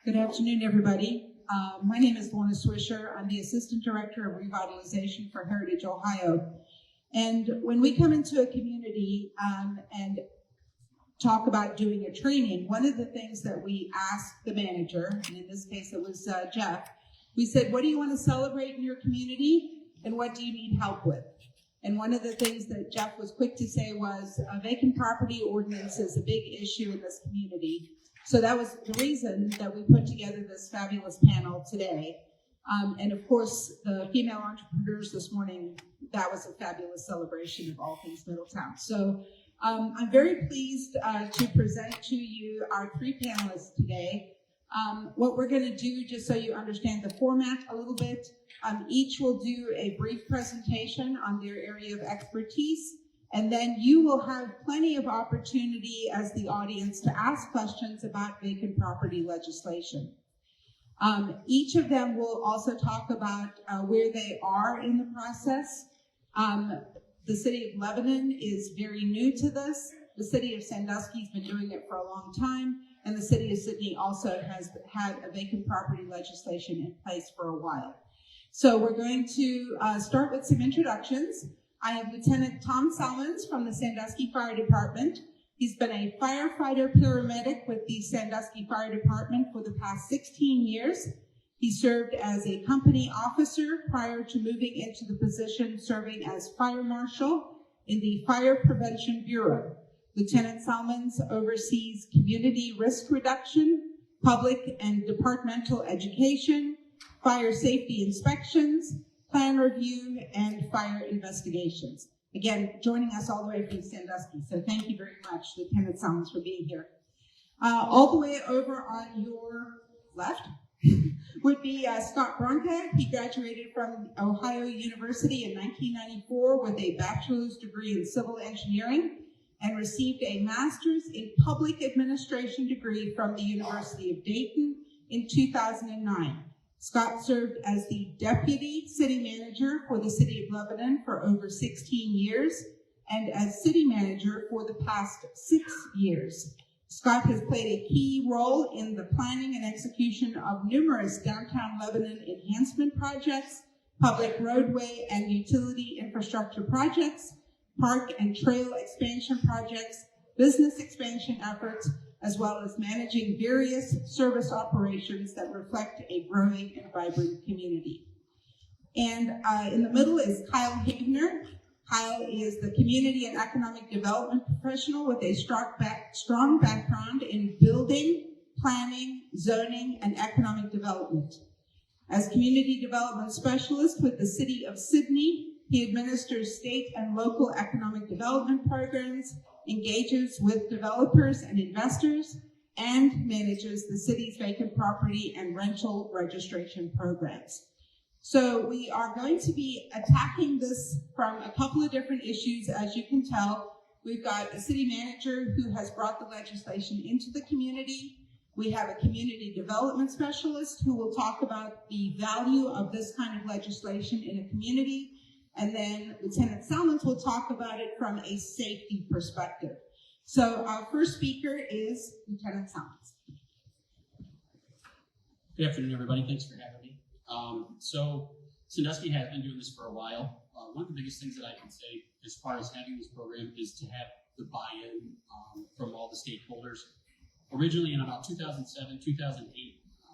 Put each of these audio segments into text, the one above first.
Good afternoon, everybody. My name is Lorna Swisher. I'm the Assistant Director of Revitalization for Heritage Ohio. And when we come into a community and talk about doing a training, one of the things that we ask the manager, and in this case it was Jeff, we said, what do you want to celebrate in your community and what do you need help with? And one of the things that Jeff was quick to say was vacant property ordinance is a big issue in this community. So that was the reason that we put together this fabulous panel today. And of course, the female entrepreneurs this morning, that was a fabulous celebration of all things Middletown. So I'm very pleased to present to you our three panelists today. What we're going to do, just so you understand the format a little bit, each will do a brief presentation on their area of expertise, and then you will have plenty of opportunity as the audience to ask questions about vacant property legislation. Each of them will also talk about where they are in the process. The city of Lebanon is very new to this. The city of Sandusky has been doing it for a long time, and the city of Sidney also has had a vacant property legislation in place for a while. So we're going to start with some introductions. I have Lieutenant Tom Salmons from the Sandusky Fire Department. He's been a firefighter paramedic with the Sandusky Fire Department for the past 16 years. He served as a company officer prior to moving into the position serving as fire marshal in the Fire Prevention Bureau. Lieutenant Salmons oversees community risk reduction, public and departmental education, fire safety inspections, plan review, and fire investigations. Again, joining us all the way from Sandusky. So thank you very much, Lieutenant Salmons, for being here. All the way over on your left would be Scott Brunka. He graduated from Ohio University in 1994 with a bachelor's degree in civil engineering and received a master's in public administration degree from the University of Dayton in 2009. Scott served as the deputy city manager for the city of Lebanon for over 16 years and as city manager for the past 6 years. Scott has played a key role in the planning and execution of numerous downtown Lebanon enhancement projects, public roadway and utility infrastructure projects, park and trail expansion projects, business expansion efforts, as well as managing various service operations that reflect a growing and vibrant community. And in the middle is Kyle Havenar. Kyle is the community and economic development professional with a strong background in building, planning, zoning, and economic development. As community development specialist with the city of Sidney, he administers state and local economic development programs, engages with developers and investors, and manages the city's vacant property and rental registration programs. So we are going to be attacking this from a couple of different issues. As you can tell, we've got a city manager who has brought the legislation into the community. We have a community development specialist who will talk about the value of this kind of legislation in a community. And then Lieutenant Salmons will talk about it from a safety perspective. So our first speaker is Lieutenant Salmons. Good afternoon, everybody. Thanks for having me. So Sandusky has been doing this for a while. One of the biggest things that I can say as far as having this program is to have the buy-in from all the stakeholders. Originally in about 2007, 2008,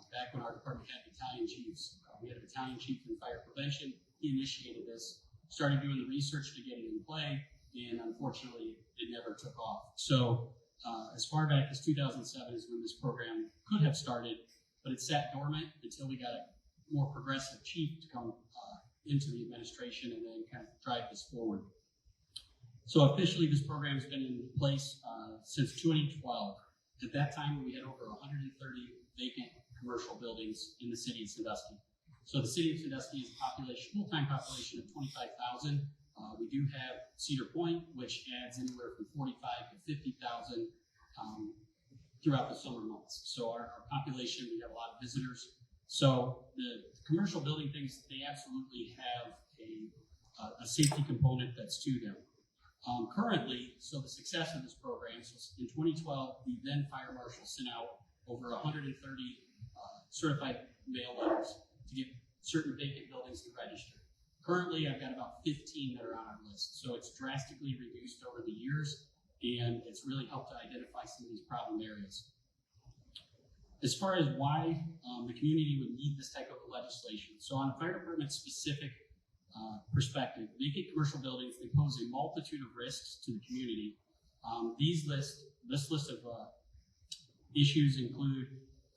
back when our department had battalion chiefs, we had a battalion chief in fire prevention. He initiated this, started doing the research to get it in play, and unfortunately, it never took off. So as far back as 2007 is when this program could have started, but it sat dormant until we got a more progressive chief to come into the administration and then kind of drive this forward. So officially, this program has been in place since 2012. At that time, we had over 130 vacant commercial buildings in the city of Sandusky. So the city of Sandusky has a full-time population of 25,000. We do have Cedar Point, which adds anywhere from 45 to 50,000 throughout the summer months. So our population, we have a lot of visitors. So the commercial building things, they absolutely have a safety component that's to them. Currently, so the success of this program, so in 2012, the then fire marshal sent out over 130 certified mail letters to get certain vacant buildings to register. Currently, I've got about 15 that are on our list, so it's drastically reduced over the years, and it's really helped to identify some of these problem areas. As far as why the community would need this type of legislation, so on a fire department specific perspective, vacant commercial buildings, they pose a multitude of risks to the community. This list of issues include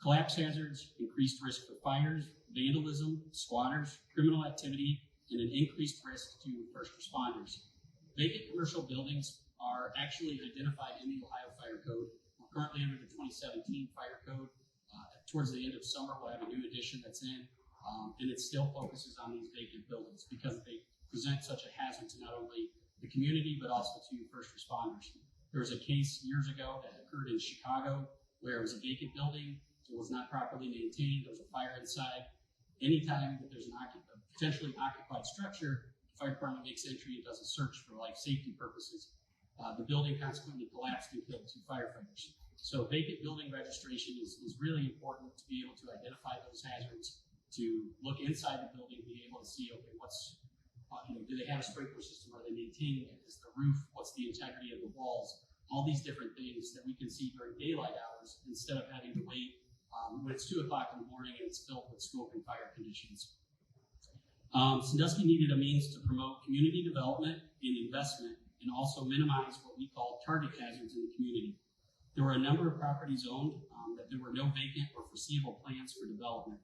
collapse hazards, increased risk for fires, vandalism, squatters, criminal activity, and an increased risk to first responders. Vacant commercial buildings are actually identified in the Ohio Fire Code. We're currently under the 2017 Fire Code. Towards the end of summer, we'll have a new edition that's in, and it still focuses on these vacant buildings because they present such a hazard to not only the community, but also to first responders. There was a case years ago that occurred in Chicago where it was a vacant building, it was not properly maintained, there was a fire inside. Anytime that there's a potentially occupied structure, the fire department makes entry and does a search for life safety purposes. The building consequently collapsed and killed 2 firefighters. So vacant building registration is really important to be able to identify those hazards, to look inside the building, be able to see, okay, what's, do they have a sprinkler system? Are they maintaining it? Is the roof, what's the integrity of the walls? All these different things that we can see during daylight hours instead of having to wait when it's 2 o'clock in the morning and it's filled with smoke and fire conditions. Sandusky needed a means to promote community development and investment and also minimize what we call target hazards in the community. There were a number of properties owned that there were no vacant or foreseeable plans for development.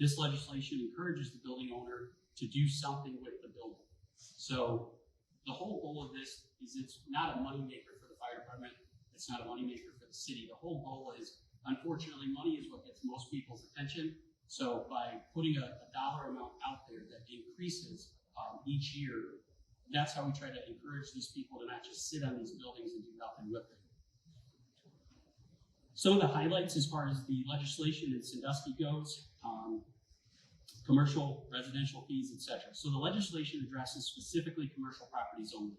This legislation encourages the building owner to do something with the building. So the whole goal of this is it's not a moneymaker for the fire department. It's not a moneymaker for the city. The whole goal is, unfortunately, money is what gets most people's attention. So by putting a dollar amount out there that increases each year, that's how we try to encourage these people to not just sit on these buildings and do nothing with them. Some of the highlights as far as the legislation in Sandusky goes, commercial, residential fees, etc. So the legislation addresses specifically commercial properties only.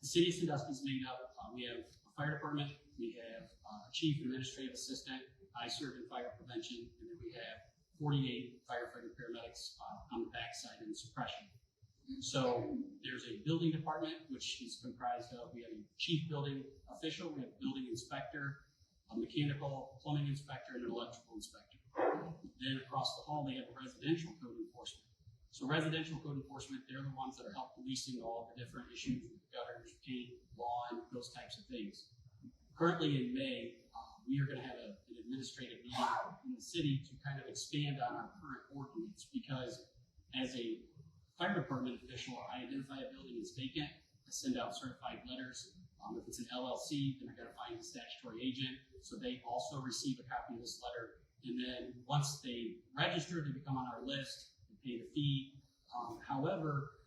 The city of Sandusky is made up, we have a fire department, we have a chief administrative assistant, I serve in fire prevention, and then we have 48 firefighter paramedics on the backside in suppression. So there's a building department, which is comprised of, we have a chief building official, we have a building inspector, a mechanical plumbing inspector, and an electrical inspector. Then across the hall, they have a residential code enforcement. So residential code enforcement, they're the ones that are help policing all the different issues with gutters, paint, lawn, those types of things. Currently in May, we are going to have an administrative meeting in the city to kind of expand on our current ordinance, because as a fire department official, I identify a building as vacant, I send out certified letters. If it's an LLC, then I got to find the statutory agent, so they also receive a copy of this letter. And then once they register, they become on our list, they pay the fee. However,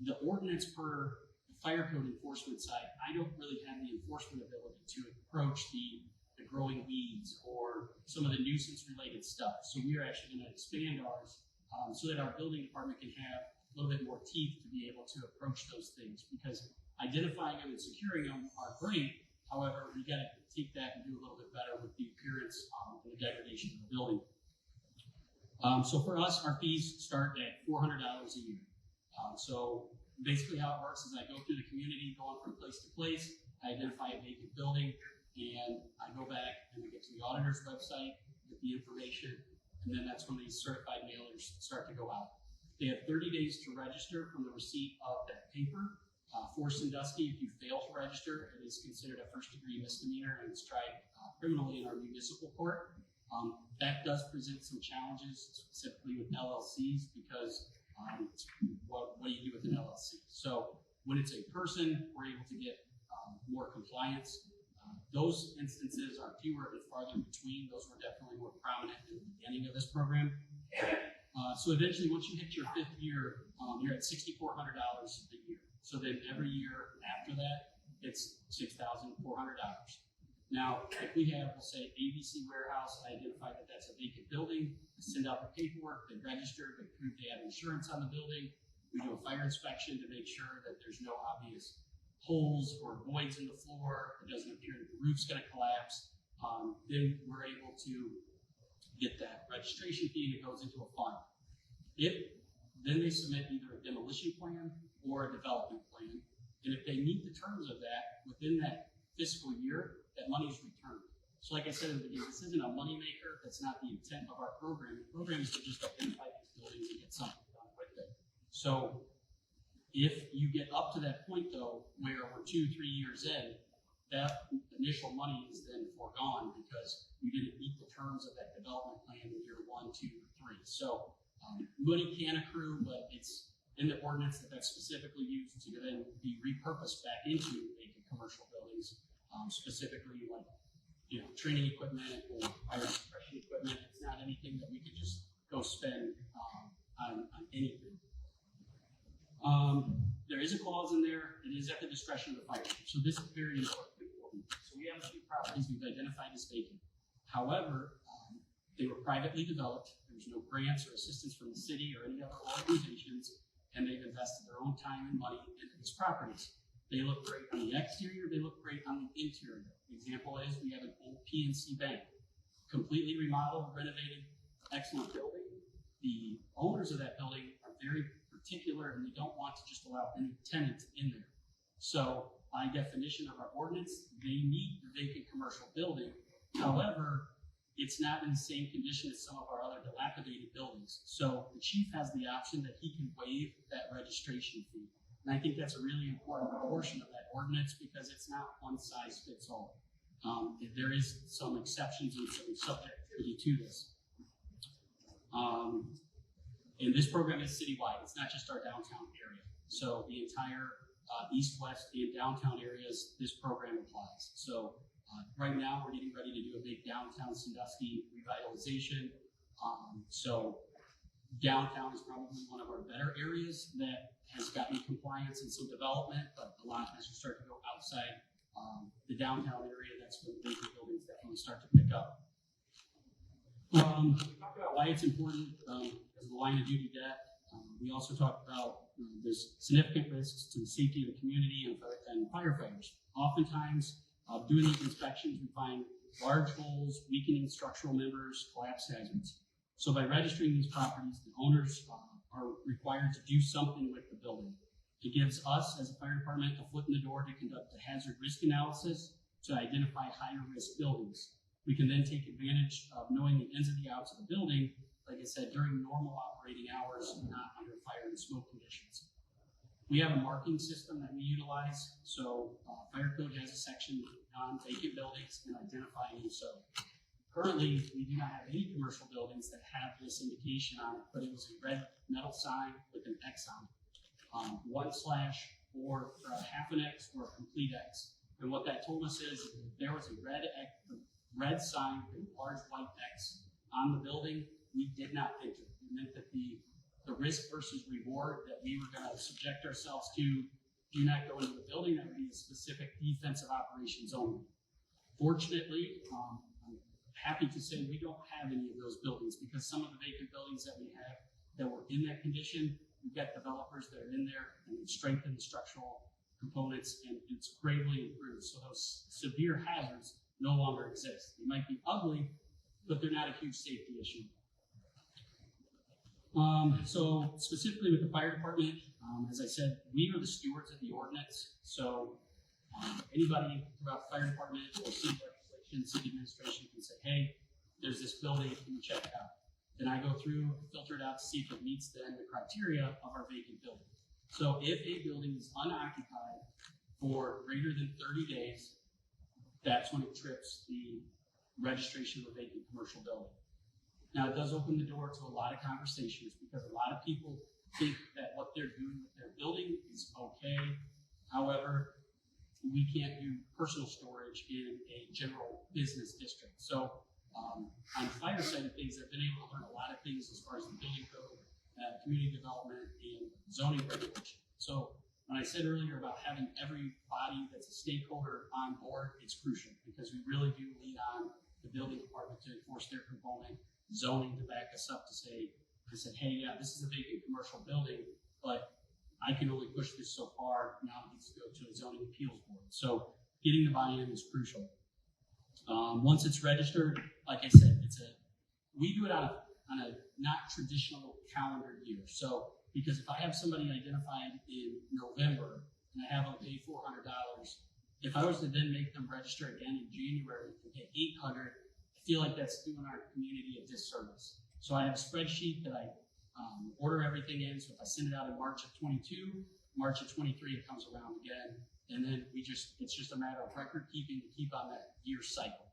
the ordinance per the fire code enforcement side, I don't really have the enforcement ability to approach the growing weeds or some of the nuisance related stuff. So we are actually going to expand ours so that our building department can have a little bit more teeth to be able to approach those things, because identifying them and securing them are great. However, we got to take that and do a little bit better with the appearance and the degradation of the building. So for us, our fees start at $400 a year. So basically how it works is I go through the community, going from place to place, I identify a vacant building, and I go back and I get to the auditor's website, get the information, and then that's when these certified mailers start to go out. They have 30 days to register from the receipt of that paper. For Sandusky, if you fail to register, it is considered a first-degree misdemeanor and it's tried criminally in our municipal court. That does present some challenges, specifically with LLCs, because what do you do with an LLC? So when it's a person, we're able to get more compliance. Those instances are fewer and farther between. Those were definitely more prominent in the beginning of this program. So eventually, once you hit your 5th year, you're at $6,400 a year. So then every year after that, it's $6,400. Now, if we have, we'll say, ABC Warehouse, I identify that that's a vacant building, I send out the paperwork, they register, they prove they have insurance on the building, we do a fire inspection to make sure that there's no obvious holes or voids in the floor, it doesn't appear that the roof's going to collapse. Then we're able to get that registration fee, and it goes into a fund. Then they submit either a demolition plan or a development plan, and if they meet the terms of that within that fiscal year, that money is returned. So like I said at the beginning, this isn't a moneymaker. That's not the intent of our program. The program is to just identify these buildings and get something done with it. So if you get up to that point, though, where we're 2-3 years in, that initial money is then foregone because you didn't meet the terms of that development plan in year 1, 2, or 3. So money can accrue, but it's in the ordinance that's specifically used to then be repurposed back into vacant commercial buildings, specifically like training equipment or fire suppression equipment. It's not anything that we could just go spend on anything. There is a clause in there. It is at the discretion of the fire chief. So this is very important. So we have a few properties we've identified as vacant. However, they were privately developed. There was no grants or assistance from the city or any other organizations, and they've invested their own time and money into these properties. They look great on the exterior. They look great on the interior. The example is we have an old PNC bank, completely remodeled, renovated, excellent building. The owners of that building are very particular, and they don't want to just allow any tenants in there. So by definition of our ordinance, they need the vacant commercial building. However, it's not in the same condition as some of our other dilapidated buildings. So the chief has the option that he can waive that registration fee. And I think that's a really important portion of that ordinance because it's not one size fits all. There is some exceptions and some subjectivity to this. And this program is citywide. It's not just our downtown area. So the entire east, west, and downtown areas, this program applies. So right now, we're getting ready to do a big downtown Sandusky revitalization. So downtown is probably one of our better areas that has gotten compliance and some development, but a lot as you start to go outside the downtown area, that's when the vacant buildings definitely start to pick up. We talked about why it's important as the line of duty debt. We also talked about there's significant risks to the safety of the community and firefighters. Oftentimes, doing these inspections, we find large holes, weakening structural members, collapse hazards. So by registering these properties, the owners are required to do something with the building. It gives us, as a fire department, a foot in the door to conduct a hazard risk analysis to identify higher risk buildings. We can then take advantage of knowing the ins and the outs of the building, like I said, during normal operating hours, not under fire and smoke conditions. We have a marking system that we utilize. So Fire Code has a section on vacant buildings and identifying them. So currently, we do not have any commercial buildings that have this indication on it, but it was a red metal sign with an X on it. 1/ or half an X or a complete X. And what that told us is if there was a red sign with a large white X on the building, we did not enter. It meant that the risk versus reward that we were going to subject ourselves to do not go into the building. That would be a specific defensive operations only. Fortunately, I'm happy to say we don't have any of those buildings because some of the vacant buildings that we have that were in that condition, we've got developers that are in there and we've strengthened the structural components and it's greatly improved. So those severe hazards no longer exist. They might be ugly, but they're not a huge safety issue. So specifically with the fire department, as I said, we are the stewards of the ordinance. So anybody throughout the fire department or city legislation, city administration can say, hey, there's this building, can you check it out? Then I go through, filter it out to see if it meets the criteria of our vacant building. So if a building is unoccupied for greater than 30 days, that's when it trips the registration of a vacant commercial building. Now, it does open the door to a lot of conversations because a lot of people think that what they're doing with their building is okay. However, we can't do personal storage in a general business district. So on the fire side of things, I've been able to learn a lot of things as far as the building code, community development, and zoning regulation. So when I said earlier about having every body that's a stakeholder on board, it's crucial because we really do lean on the building department to enforce their component, zoning to back us up to say, hey, yeah, this is a vacant commercial building, but I can only push this so far. Now it needs to go to a zoning appeals board. So getting the buy-in is crucial. Once it's registered, like I said, it's a we do it on a not traditional calendar year. So, because if I have somebody identified in November and I have them pay $400, if I was to then make them register again in January and pay $800, I feel like that's doing our community a disservice. So I have a spreadsheet that I order everything in. So if I send it out in March of 22, March of 23, it comes around again. And then it's just a matter of record keeping to keep on that year cycle.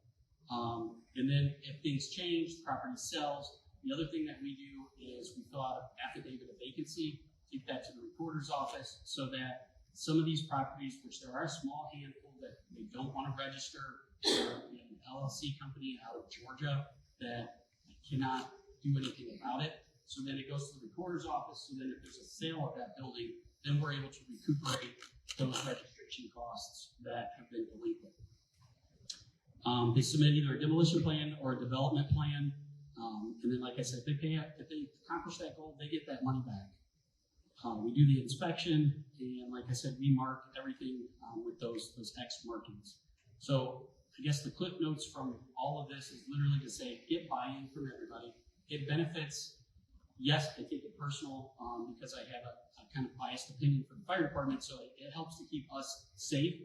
And then if things change, the property sells. The other thing that we do is we fill out an affidavit of vacancy, take that to the recorder's office so that some of these properties, which there are a small handful that they don't want to register, an LLC company out of Georgia that cannot do anything about it. So then it goes to the recorder's office. So then if there's a sale of that building, then we're able to recuperate those registration costs that have been delinquent. They submit either a demolition plan or a development plan. And then, like I said, if they accomplish that goal, they get that money back. We do the inspection, and like I said, we mark everything with those X markings. So I guess the clip notes from all of this is literally to say, get buy-in from everybody. It benefits. Yes, I take it personal because I have a kind of biased opinion for the fire department, so it helps to keep us safe.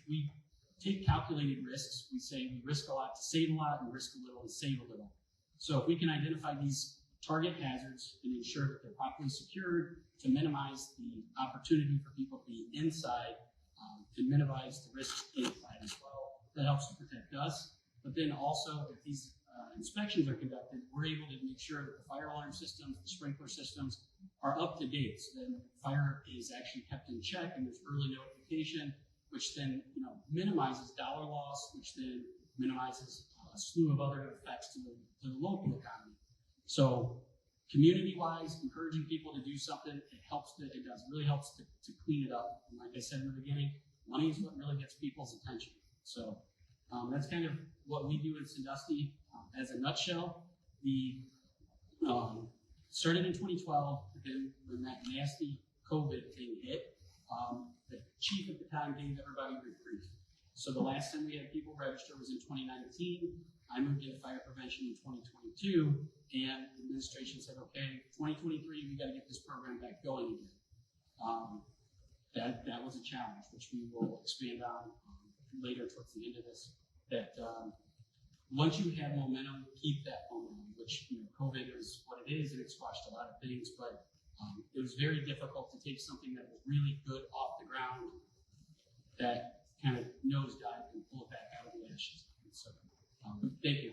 We take calculated risks. We say we risk a lot to save a lot, and risk a little to save a little. So if we can identify these target hazards and ensure that they're properly secured to minimize the opportunity for people to be inside and minimize the risks inside as well, that helps to protect us. But then also, if these inspections are conducted, we're able to make sure that the fire alarm systems, the sprinkler systems are up to date. So then fire is actually kept in check and there's early notification, which then minimizes dollar loss, which then minimizes a slew of other effects to the local economy. So community-wise, encouraging people to do something, it really helps to clean it up. And like I said in the beginning, money is what really gets people's attention. So that's kind of what we do in Sandusky. As a nutshell, we started in 2012, when that nasty COVID thing hit. The chief at the time gave everybody reprieve. So the last time we had people register was in 2019. I moved into fire prevention in 2022, and the administration said, okay, 2023, we got to get this program back going again. That was a challenge, which we will expand on later towards the end of this. That once you have momentum, keep that momentum, which COVID is what it is, and it squashed a lot of things, but it was very difficult to take something that was really good off the ground that kind of nosedived and pull it back out of the ashes. So, thank you.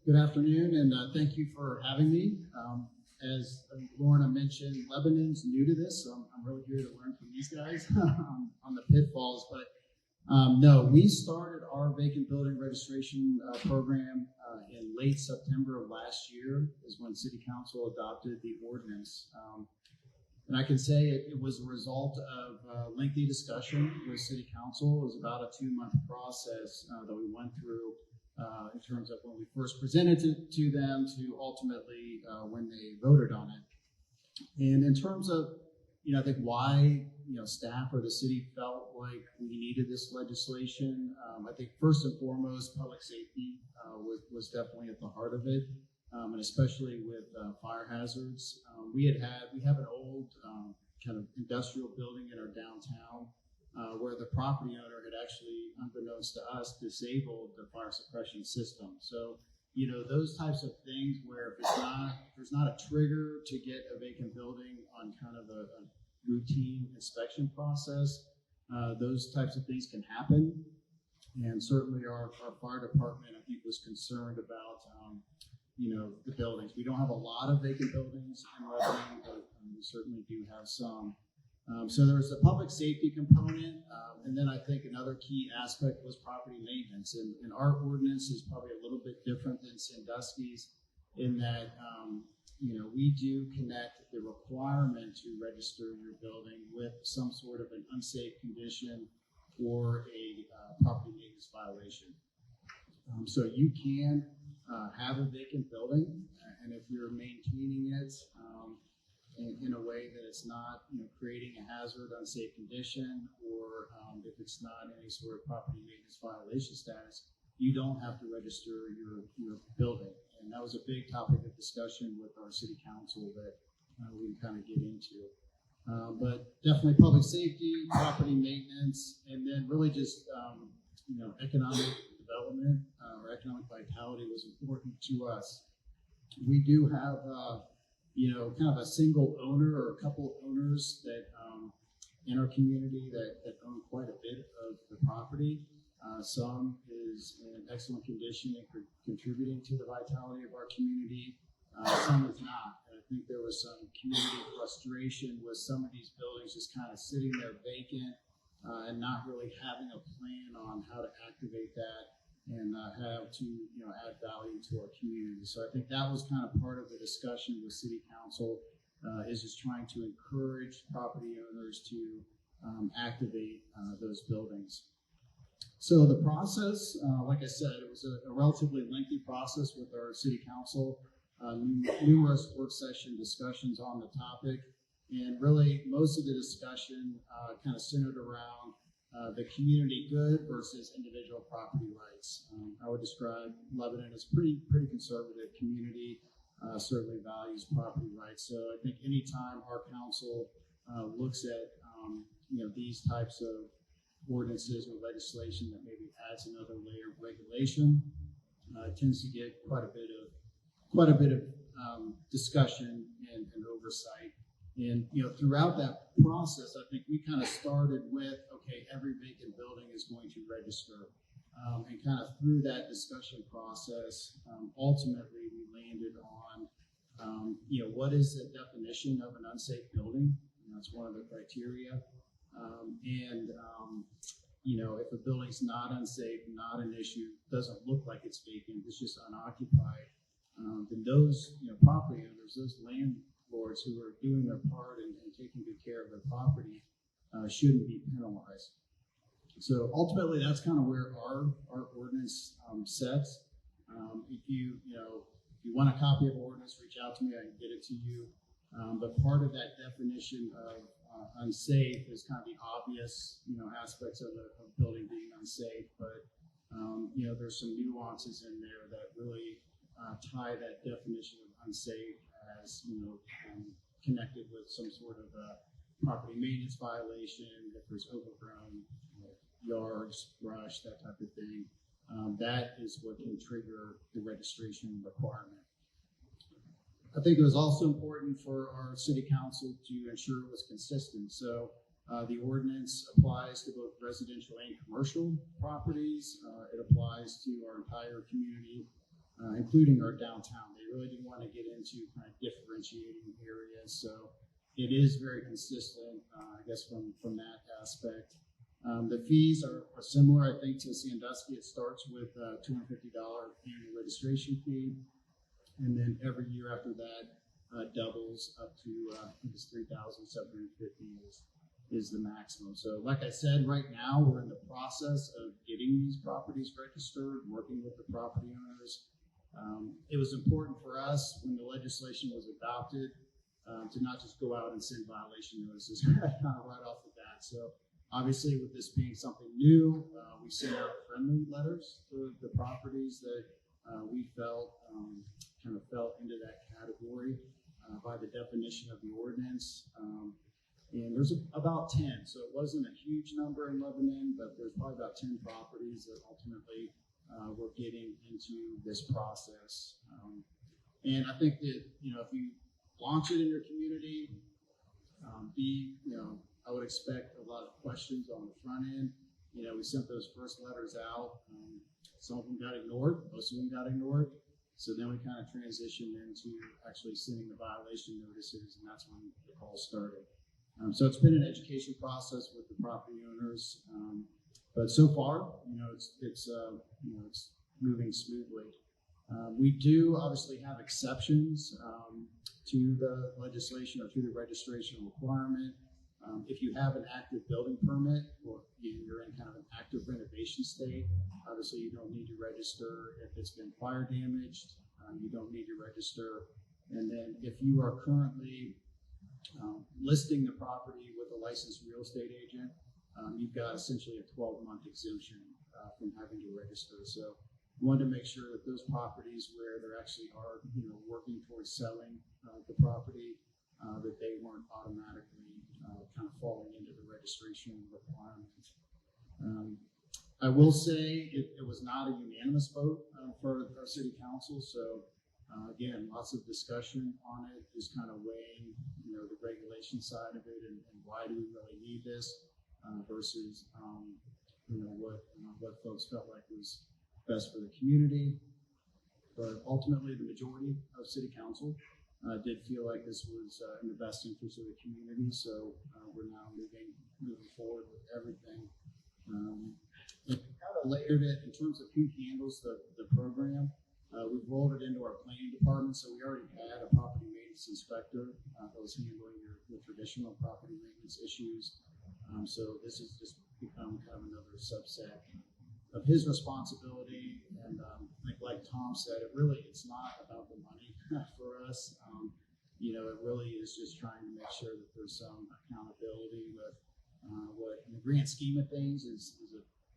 Good afternoon, and thank you for having me. As Lorna mentioned, Lebanon's new to this, so I'm really here to learn from these guys on the pitfalls. But no, we started our vacant building registration program in late September of last year, is when City Council adopted the ordinance. And I can say it was a result of lengthy discussion with City Council. It was about a 2-month process that we went through in terms of when we first presented it to them to ultimately when they voted on it. And in terms of, I think why, staff or the city felt like we needed this legislation, I think first and foremost, public safety was definitely at the heart of it. And especially with fire hazards. We have an old kind of industrial building in our downtown where the property owner had actually, unbeknownst to us, disabled the fire suppression system. So, those types of things where if there's not a trigger to get a vacant building on kind of a routine inspection process, those types of things can happen. And certainly our fire department, I think, was concerned about the buildings. We don't have a lot of vacant buildings in Lebanon, but we certainly do have some. So there was a public safety component, and then I think another key aspect was property maintenance. And our ordinance is probably a little bit different than Sandusky's in that, we do connect the requirement to register your building with some sort of an unsafe condition or a property maintenance violation. So you can have a vacant building, and if you're maintaining it in a way that it's not, creating a hazard, unsafe condition, or if it's not any sort of property maintenance violation status, you don't have to register your building. And that was a big topic of discussion with our city council that we can kind of get into. But definitely public safety, property maintenance, and then really just, economic development or economic vitality was important to us. We do have, kind of a single owner or a couple of owners that in our community that own quite a bit of the property. Some is in excellent condition and contributing to the vitality of our community. Some is not. And I think there was some community frustration with some of these buildings just kind of sitting there vacant and not really having a plan on how to activate that and have to add value to our community. So I think that was kind of part of the discussion with City Council, is just trying to encourage property owners to activate those buildings. So the process, like I said, it was a relatively lengthy process with our City Council, numerous work session discussions on the topic, and really most of the discussion kind of centered around the community good versus individual property rights. I would describe Lebanon as pretty conservative community, certainly values property rights. So I think anytime our council looks at these types of ordinances or legislation that maybe adds another layer of regulation, it tends to get quite a bit of discussion and oversight. And throughout that process, I think we kind of started with, okay, every vacant building is going to register, and kind of through that discussion process, ultimately we landed on, what is the definition of an unsafe building? That's one of the criteria. If a building's not unsafe, not an issue, doesn't look like it's vacant, it's just unoccupied, then those property owners, those landlords who are doing their part and taking good care of their property shouldn't be penalized. So ultimately, that's kind of where our ordinance sets. If you want a copy of the ordinance, reach out to me. I can get it to you. But part of that definition of unsafe is kind of the obvious, aspects of a building being unsafe. But there's some nuances in there that really tie that definition of unsafe as connected with some sort of property maintenance violation. If there's overgrown yards, brush, that type of thing, that is what can trigger the registration requirement. I think it was also important for our city council to ensure it was consistent. So the ordinance applies to both residential and commercial properties. It applies to our entire community, including our downtown. They really didn't want to get into kind of differentiating areas. So it is very consistent, I guess, from that aspect. The fees are similar, I think, to Sandusky. It starts with a $250 annual registration fee. And then every year after that doubles up to I think it's $3,750 is the maximum. So like I said, right now we're in the process of getting these properties registered, working with the property owners. It was important for us when the legislation was adopted to not just go out and send violation notices kind of right off the bat. So obviously with this being something new, we sent out friendly letters to the properties that we felt kind of fell into that category by the definition of the ordinance. And there's about 10, so it wasn't a huge number in Lebanon, but there's probably about 10 properties that ultimately we're getting into this process. And I think that, if you launch it in your community, I would expect a lot of questions on the front end. We sent those first letters out. Some of them got ignored, most of them got ignored. So then we kind of transitioned into actually sending the violation notices, and that's when the call started. So it's been an education process with the property owners, but so far, it's moving smoothly. We do obviously have exceptions to the legislation or to the registration requirement. If you have an active building permit or you're in kind of an active renovation state, obviously you don't need to register. If it's been fire damaged, you don't need to register. And then if you are currently listing the property with a licensed real estate agent, you've got essentially a 12-month exemption from having to register. So we wanted to make sure that those properties where there actually are, working towards selling the property, that they weren't automatically kind of falling into the registration requirements. I will say it was not a unanimous vote for our city council. So again, lots of discussion on it, just kind of weighing, the regulation side of it and why do we really need this versus, what folks felt like was best for the community. But ultimately, the majority of city council did feel like this was in the best interest of the community. So we're now moving forward with everything. We kind of layered it in terms of who handles the program. We've rolled it into our planning department, so we already had a property maintenance inspector that was handling your traditional property maintenance issues. So this has just become kind of another subset of his responsibility. And like Tom said, it's not about the money for us. It really is just trying to make sure that there's some accountability with what, in the grand scheme of things, is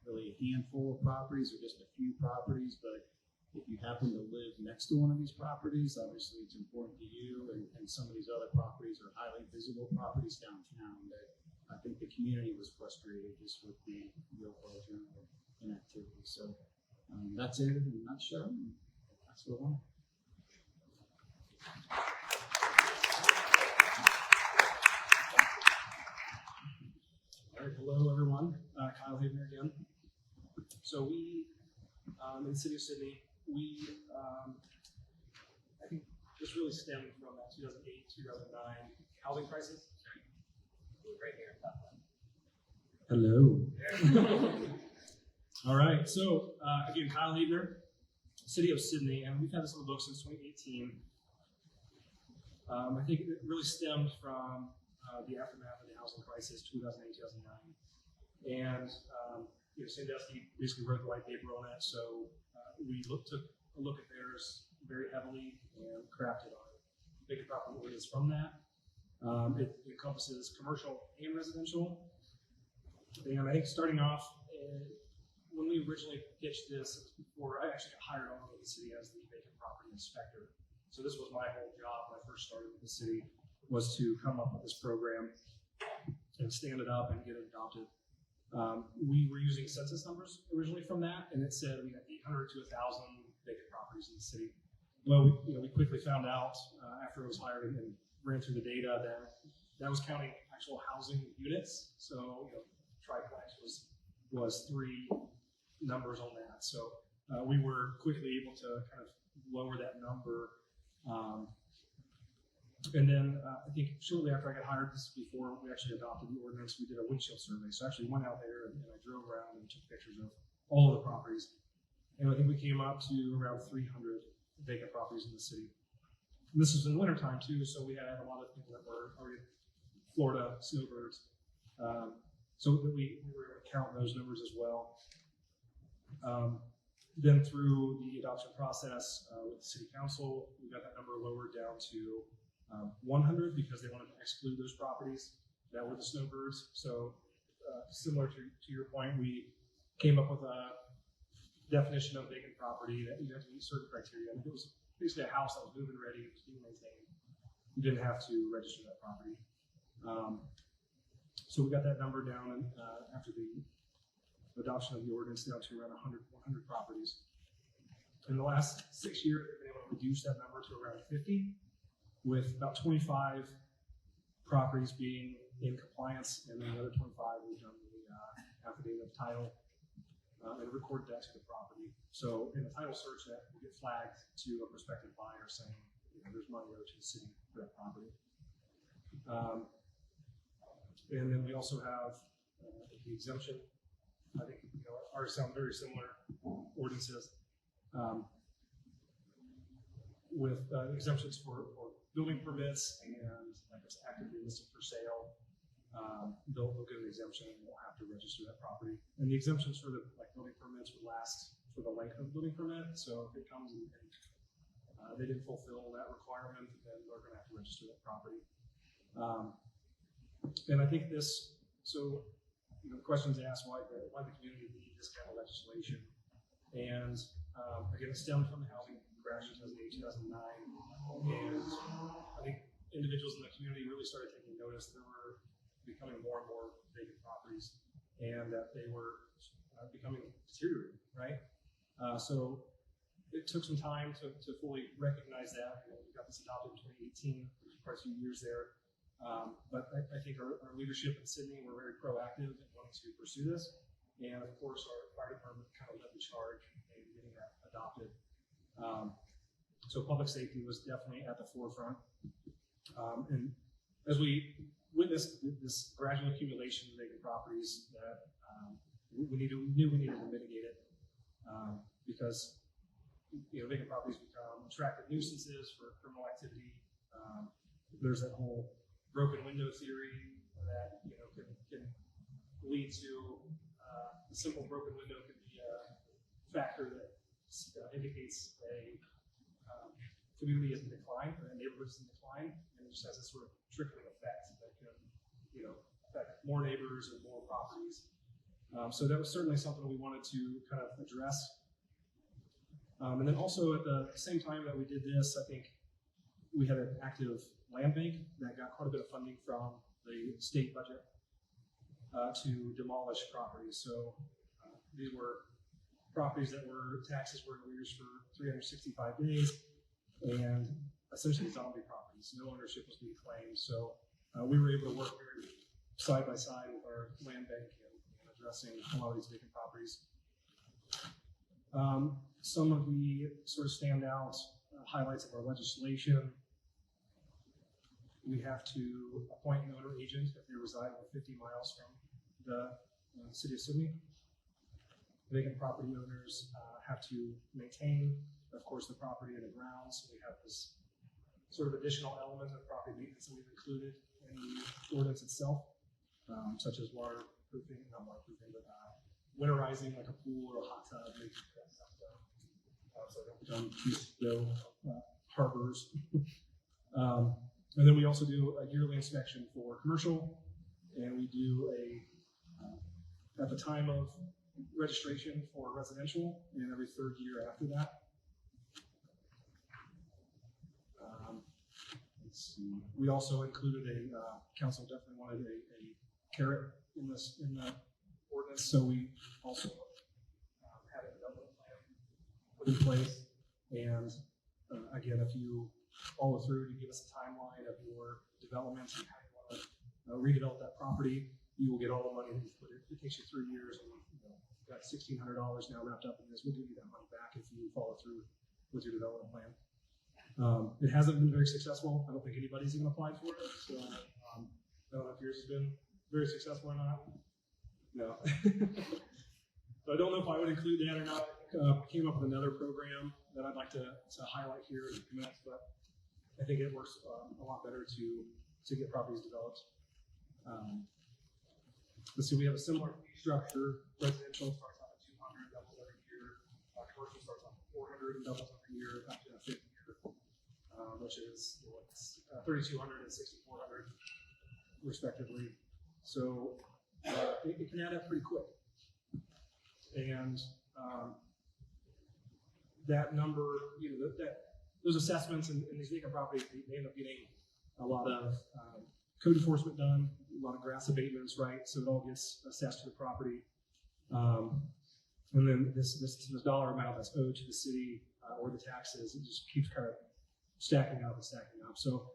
really a handful of properties or just a few properties. But if you happen to live next to one of these properties, obviously it's important to you, and some of these other properties are highly visible properties downtown that I think the community was frustrated just with the overall inactivity. So that's it in a nutshell. That's what I want. All right, hello everyone. Kyle Havenar again. So we, in the city of Sidney, I think this really stemmed from that 2008, 2009 housing crisis. Right here. Hello. All right, so again, Kyle Havenar, city of Sidney, and we've had this on the books since 2018. I think it really stemmed from the aftermath of the housing crisis, 2008, 2009. And Sandusky basically wrote the white paper on it, so we took a look at theirs very heavily and crafted our vacant property ordinance from that. It encompasses commercial and residential. And I think starting off, when we originally pitched this, before I actually got hired on with the city as the vacant property inspector. So this was my whole job when I first started with the city, was to come up with this program and stand it up and get it adopted. We were using census numbers originally from that, and it said we had 800 to 1,000 vacant properties in the city. Well, we quickly found out after I was hired and ran through the data that was counting actual housing units. So triplex was 3 numbers on that. So we were quickly able to kind of lower that number. And then I think shortly after I got hired, this is before we actually adopted the ordinance, we did a windshield survey. So I actually went out there and I drove around and took pictures of all of the properties. And I think we came up to around 300 vacant properties in the city. And this was in the wintertime too, so we had a lot of people that were already Florida snowbirds. So that we were able to count those numbers as well. Then through the adoption process with the city council, we got that number lowered down to 100 because they wanted to exclude those properties that were the snowbirds. So similar to your point, we came up with a definition of vacant property that you have to meet certain criteria. And if it was basically a house that was move-in ready, it was being maintained, you didn't have to register that property. So we got that number down after the adoption of the ordinance down to around 100 properties. In the last 6 years, we've been able to reduce that number to around 50, with about 25 properties being in compliance, and then the other 25 we've done the affidavit of title and recorded that to the property. So in the title search, that will get flagged to a prospective buyer saying, there's money owed to the city for that property. And then we also have the exemption. I think ours sound very similar ordinances with exemptions for building permits, and like it's actively listed for sale. They'll get an exemption and won't have to register that property. And the exemptions for the building permits would last for the length of the building permit. So if it comes and they didn't fulfill that requirement, then they're going to have to register that property. And I think this, so, the questions asked why the community needs this kind of legislation. And again, it stemmed from the housing crash in 2008, 2009. And I think individuals in the community really started taking notice. There were becoming more and more vacant properties, and that they were becoming deteriorating, right? So it took some time to fully recognize that. We got this adopted in 2018. There's quite a few years there. But I think our leadership in Sidney were very proactive in wanting to pursue this. And of course, our fire department kind of led the charge in getting that adopted. So public safety was definitely at the forefront. And as we witnessed this gradual accumulation of vacant properties, that we knew we needed to mitigate it, because vacant properties become attractive nuisances for criminal activity. There's that whole broken window theory that can lead to a simple broken window could be a factor that indicates a community is in decline, or a neighborhood is in decline, and it just has this sort of trickling effect that can affect more neighbors and more properties. So that was certainly something we wanted to kind of address. And then also at the same time that we did this, I think we had an active land bank that got quite a bit of funding from the state budget to demolish properties. So these were properties that taxes were in arrears for 365 days, and essentially zombie properties. No ownership was being claimed. So we were able to work very side by side with our land bank and addressing a lot of these vacant properties. Some of the sort of standout highlights of our legislation: we have to appoint an owner agent if they reside over 50 miles from the city of Sidney. Vacant property owners have to maintain, of course, the property and the grounds. So we have this sort of additional element of property maintenance that we've included in the ordinance itself, such as waterproofing, not waterproofing, but winterizing like a pool or a hot tub, making that stuff done. So don't go harbors. And then we also do a yearly inspection for commercial, and we do at the time of registration for residential, and every third year after that. Let's see. We also included council definitely wanted a carrot in the ordinance, so we also had a development plan put in place. And again, if you follow through to give us a timeline of your development and how you want to redevelop that property, you will get all the money that you've put in. It takes you 3 years, and you've got $1,600 now wrapped up in this. We'll give you that money back if you follow through with your development plan. It hasn't been very successful. I don't think anybody's even applied for it. So I don't know if yours has been very successful or not. No. So I don't know if I would include that or not. Came up with another program that I'd like to highlight here in a few minutes, but I think it works a lot better to get properties developed. Let's see, we have a similar fee structure. Residential starts off at 200, doubles every year. Commercial starts off at 400 and doubles every year after that 5th year, which is 3,200 and 6,400 respectively. So it can add up pretty quick. And that number, those assessments and these vacant properties, they end up getting a lot of code enforcement done, a lot of grass abatements, right? So it all gets assessed to the property. And then this dollar amount that's owed to the city or the taxes, it just keeps kind of stacking up and stacking up. So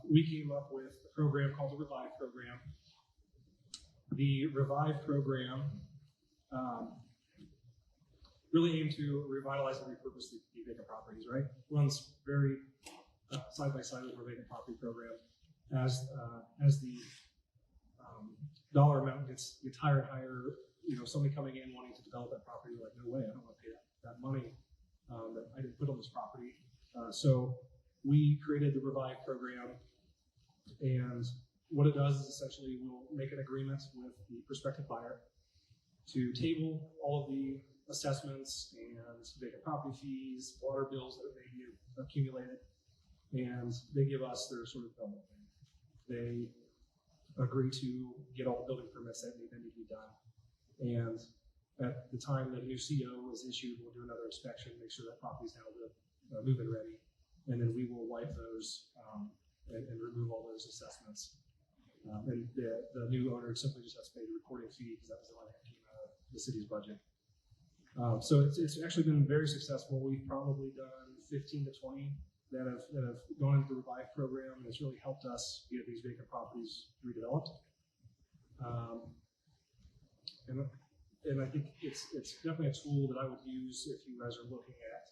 we came up with a program called the Revive program. The Revive program really aimed to revitalize and repurpose the vacant properties, right? Runs very side by side with our vacant property program. As the dollar amount gets higher and higher, somebody coming in wanting to develop that property, like, no way, I don't want to pay that money that I didn't put on this property. So we created the Revive program, and what it does is essentially we'll make an agreement with the prospective buyer to table all of the assessments and vacant property fees, water bills that they accumulated, and they give us their sort of development plan. they agree to get all the building permits that need to be done. And at the time that a new CO is issued, we'll do another inspection, make sure that property's now move-in ready, and then we will wipe those and remove all those assessments. And the new owner simply just has to pay the recording fee because that was the one that came out of the city's budget. So it's actually been very successful. We've probably done 15 to 20 that have gone into the Revive program, and it's really helped us get these vacant properties redeveloped. And I think it's definitely a tool that I would use if you guys are looking at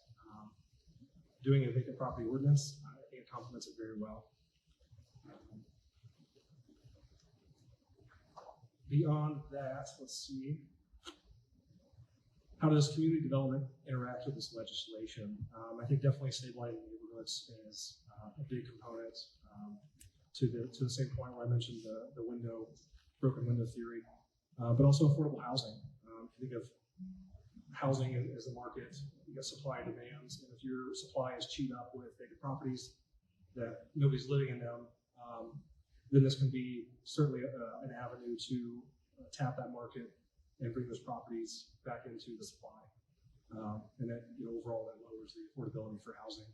doing a vacant property ordinance. I think it complements it very well. Beyond that, let's see. How does community development interact with this legislation? I think definitely stabilizing neighborhoods is a big component to the same point where I mentioned the broken window theory, but also affordable housing. If you think of housing as a market, you got supply and demand, and if your supply is chewed up with vacant properties that nobody's living in them, then this can be certainly an avenue to tap that market and bring those properties back into the supply. And that, overall, that lowers the affordability for housing.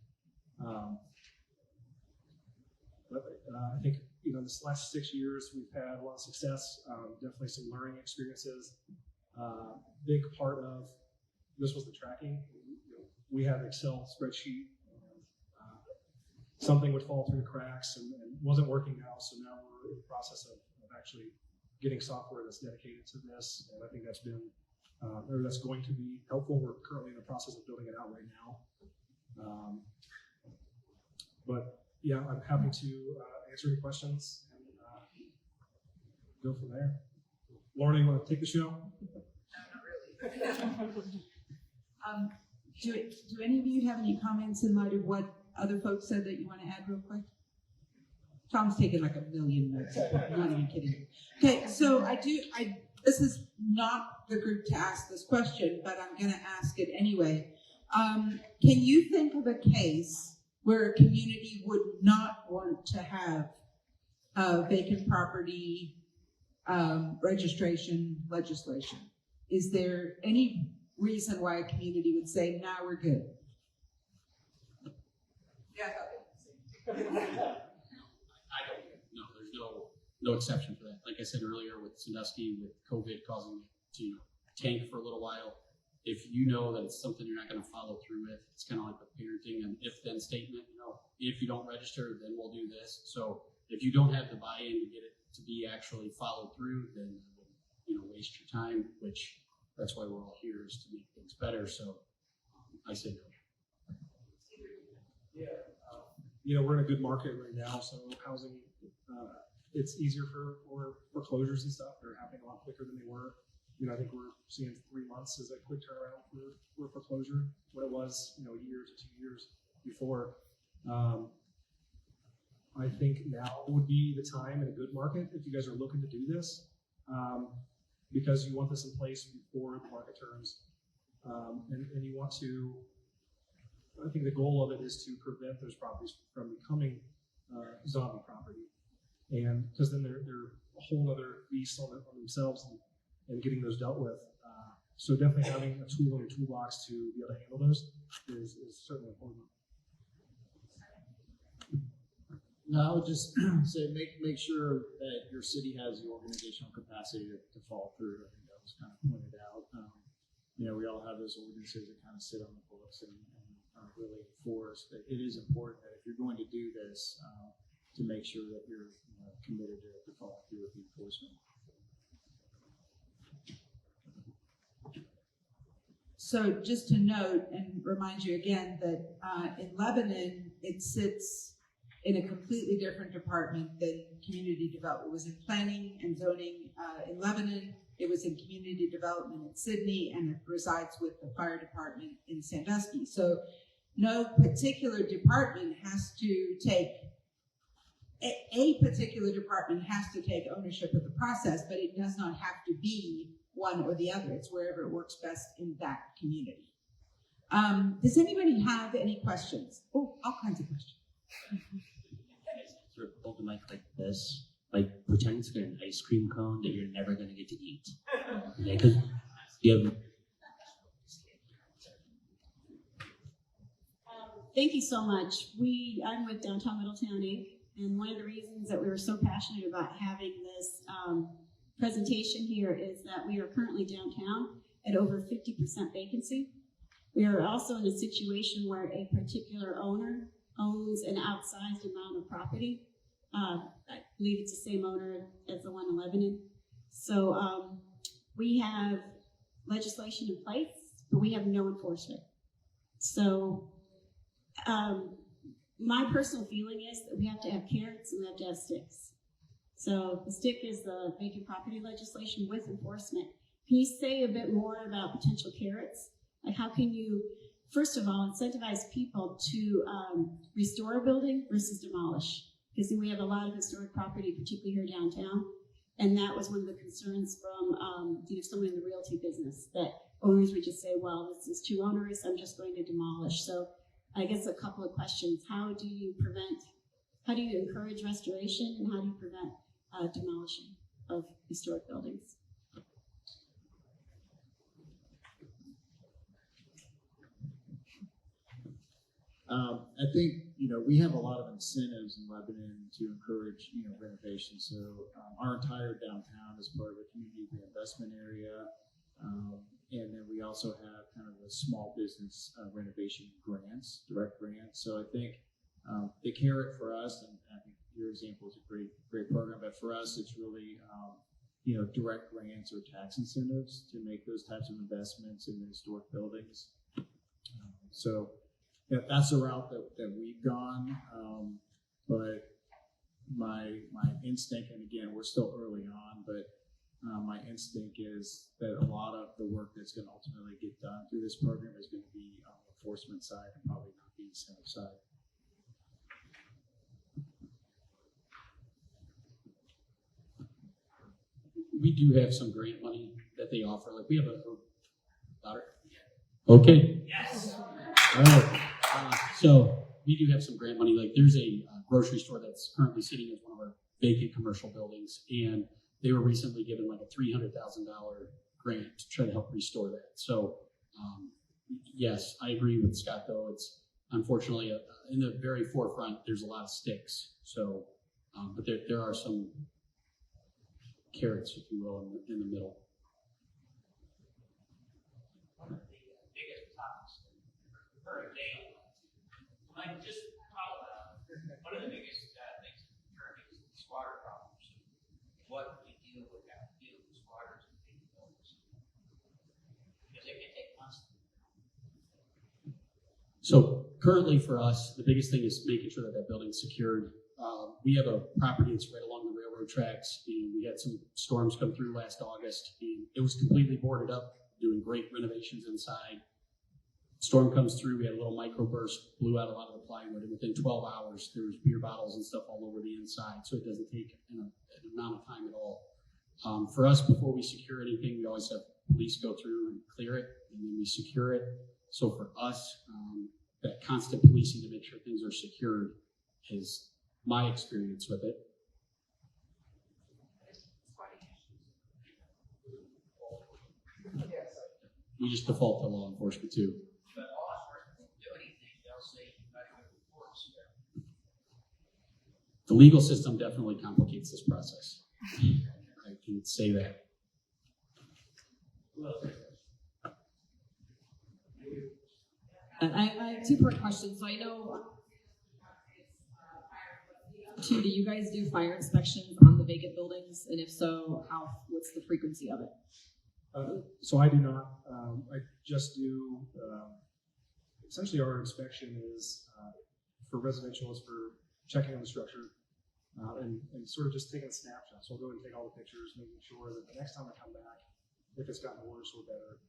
But I think, this last 6 years, we've had a lot of success, definitely some learning experiences. Big part of this was the tracking. We had an Excel spreadsheet. Something would fall through the cracks and wasn't working out, so now we're in the process of actually getting software that's dedicated to this, and I think that's been, or that's going to be helpful. We're currently in the process of building it out right now. But yeah, I'm happy to answer any questions and go from there. Lauren, you want to take the show? No, not really. Do any of you have any comments in light of what other folks said that you want to add real quick? Tom's taking like a million notes. I'm not even kidding. Okay, so this is not the group to ask this question, but I'm going to ask it anyway. Can you think of a case where a community would not want to have vacant property registration legislation? Is there any reason why a community would say, "Nah, we're good"? Yeah, I don't. No, there's no exception for that. Like I said earlier, with Sandusky, with COVID causing it to tank for a little while, if you know that it's something you're not going to follow through with, it's kind of like the parenting and if-then statement. If you don't register, then we'll do this. So if you don't have the buy-in to get it to be actually followed through, then waste your time. Which that's why we're all here, is to make things better. So I say no. Yeah, we're in a good market right now, so housing, it's easier for foreclosures and stuff. They're happening a lot quicker than they were. I think we're seeing 3 months as a quick turnaround for foreclosure, what it was, a year to 2 years before. I think now would be the time in a good market if you guys are looking to do this, because you want this in place before the market turns, and you want to. I think the goal of it is to prevent those properties from becoming zombie property, and because then they're a whole other beast on themselves and getting those dealt with. So definitely having a tool in your toolbox to be able to handle those is certainly important. No, I would just say make sure that your city has the organizational capacity to follow through. I think that was kind of pointed out. We all have those ordinances that kind of sit on the books and aren't really enforced. But it is important that if you're going to do this, to make sure that you're committed to follow through with the enforcement. So just to note and remind you again that in Lebanon, it sits in a completely different department than community development. It was in planning and zoning in Lebanon. It was in community development in Sidney, and it resides with the fire department in Sandusky. So no particular department has to take, a particular department has to take ownership of the process, but it does not have to be one or the other. It's wherever it works best in that community. Does anybody have any questions? Oh, all kinds of questions. sort of hold the mic like this, like pretend it's an ice cream cone that you're never going to get to eat. Okay, because you have. Thank you so much. I'm with Downtown Middletown Inc. And one of the reasons that we were so passionate about having this presentation here is that we are currently downtown at over 50% vacancy. We are also in a situation where a particular owner owns an outsized amount of property. I believe it's the same owner as the one in Lebanon. So we have legislation in place, but we have no enforcement. So my personal feeling is that we have to have carrots and we have to have sticks. So the stick is the vacant property legislation with enforcement. Can you say a bit more about potential carrots? Like how can you, first of all, incentivize people to restore a building versus demolish? Because we have a lot of historic property, particularly here downtown. And that was one of the concerns from someone in the realty business, that owners would just say, well, this is too onerous, I'm just going to demolish. So I guess a couple of questions. How do you encourage restoration, and how do you prevent demolishing of historic buildings? I think, we have a lot of incentives in Lebanon to encourage, renovation. So our entire downtown is part of a community reinvestment area. And then we also have kind of a small business renovation grants, direct grants. So I think the carrot for us, and I think your example is a great program, but for us, it's really, direct grants or tax incentives to make those types of investments in the historic buildings. So that's the route that we've gone. But my instinct, and again, we're still early on, but my instinct is that a lot of the work that's going to ultimately get done through this program is going to be on the enforcement side and probably not the incentive side. We do have some grant money that they offer. Like we have louder? Okay. Yes. All right. So we do have some grant money. Like there's a grocery store that's currently sitting as one of our vacant commercial buildings, and they were recently given like a $300,000 grant to try to help restore that. So yes, I agree with Scott, though. It's unfortunately in the very forefront, there's a lot of sticks. So, but there are some carrots, if you will, in the middle. One of the biggest topics currently, like just one of the biggest things currently is the squatter problems. What we deal with how to deal with squatters and vacant buildings, because it can take months. So currently for us, the biggest thing is making sure that that building's secured. We have a property that's right along the railroad tracks, and we had some storms come through last August, and it was completely boarded up, doing great renovations inside. Storm comes through, we had a little microburst, blew out a lot of the plywood, and within 12 hours, there was beer bottles and stuff all over the inside, so it doesn't take an amount of time at all. For us, before we secure anything, we always have police go through and clear it, and then we secure it. So for us, that constant policing to make sure things are secured is my experience with it. We just default to law enforcement too. But law enforcement won't do anything. They'll say you got to go to court. The legal system definitely complicates this process. I can say that. I have two-part questions. So I know, do you guys do fire inspections on the vacant buildings? And if so, what's the frequency of it? So I do not. I just do, essentially our inspection is for residential, is for checking on the structure and sort of just taking a snapshot. So I'll go and take all the pictures, making sure that the next time I come back, if it's gotten worse or better,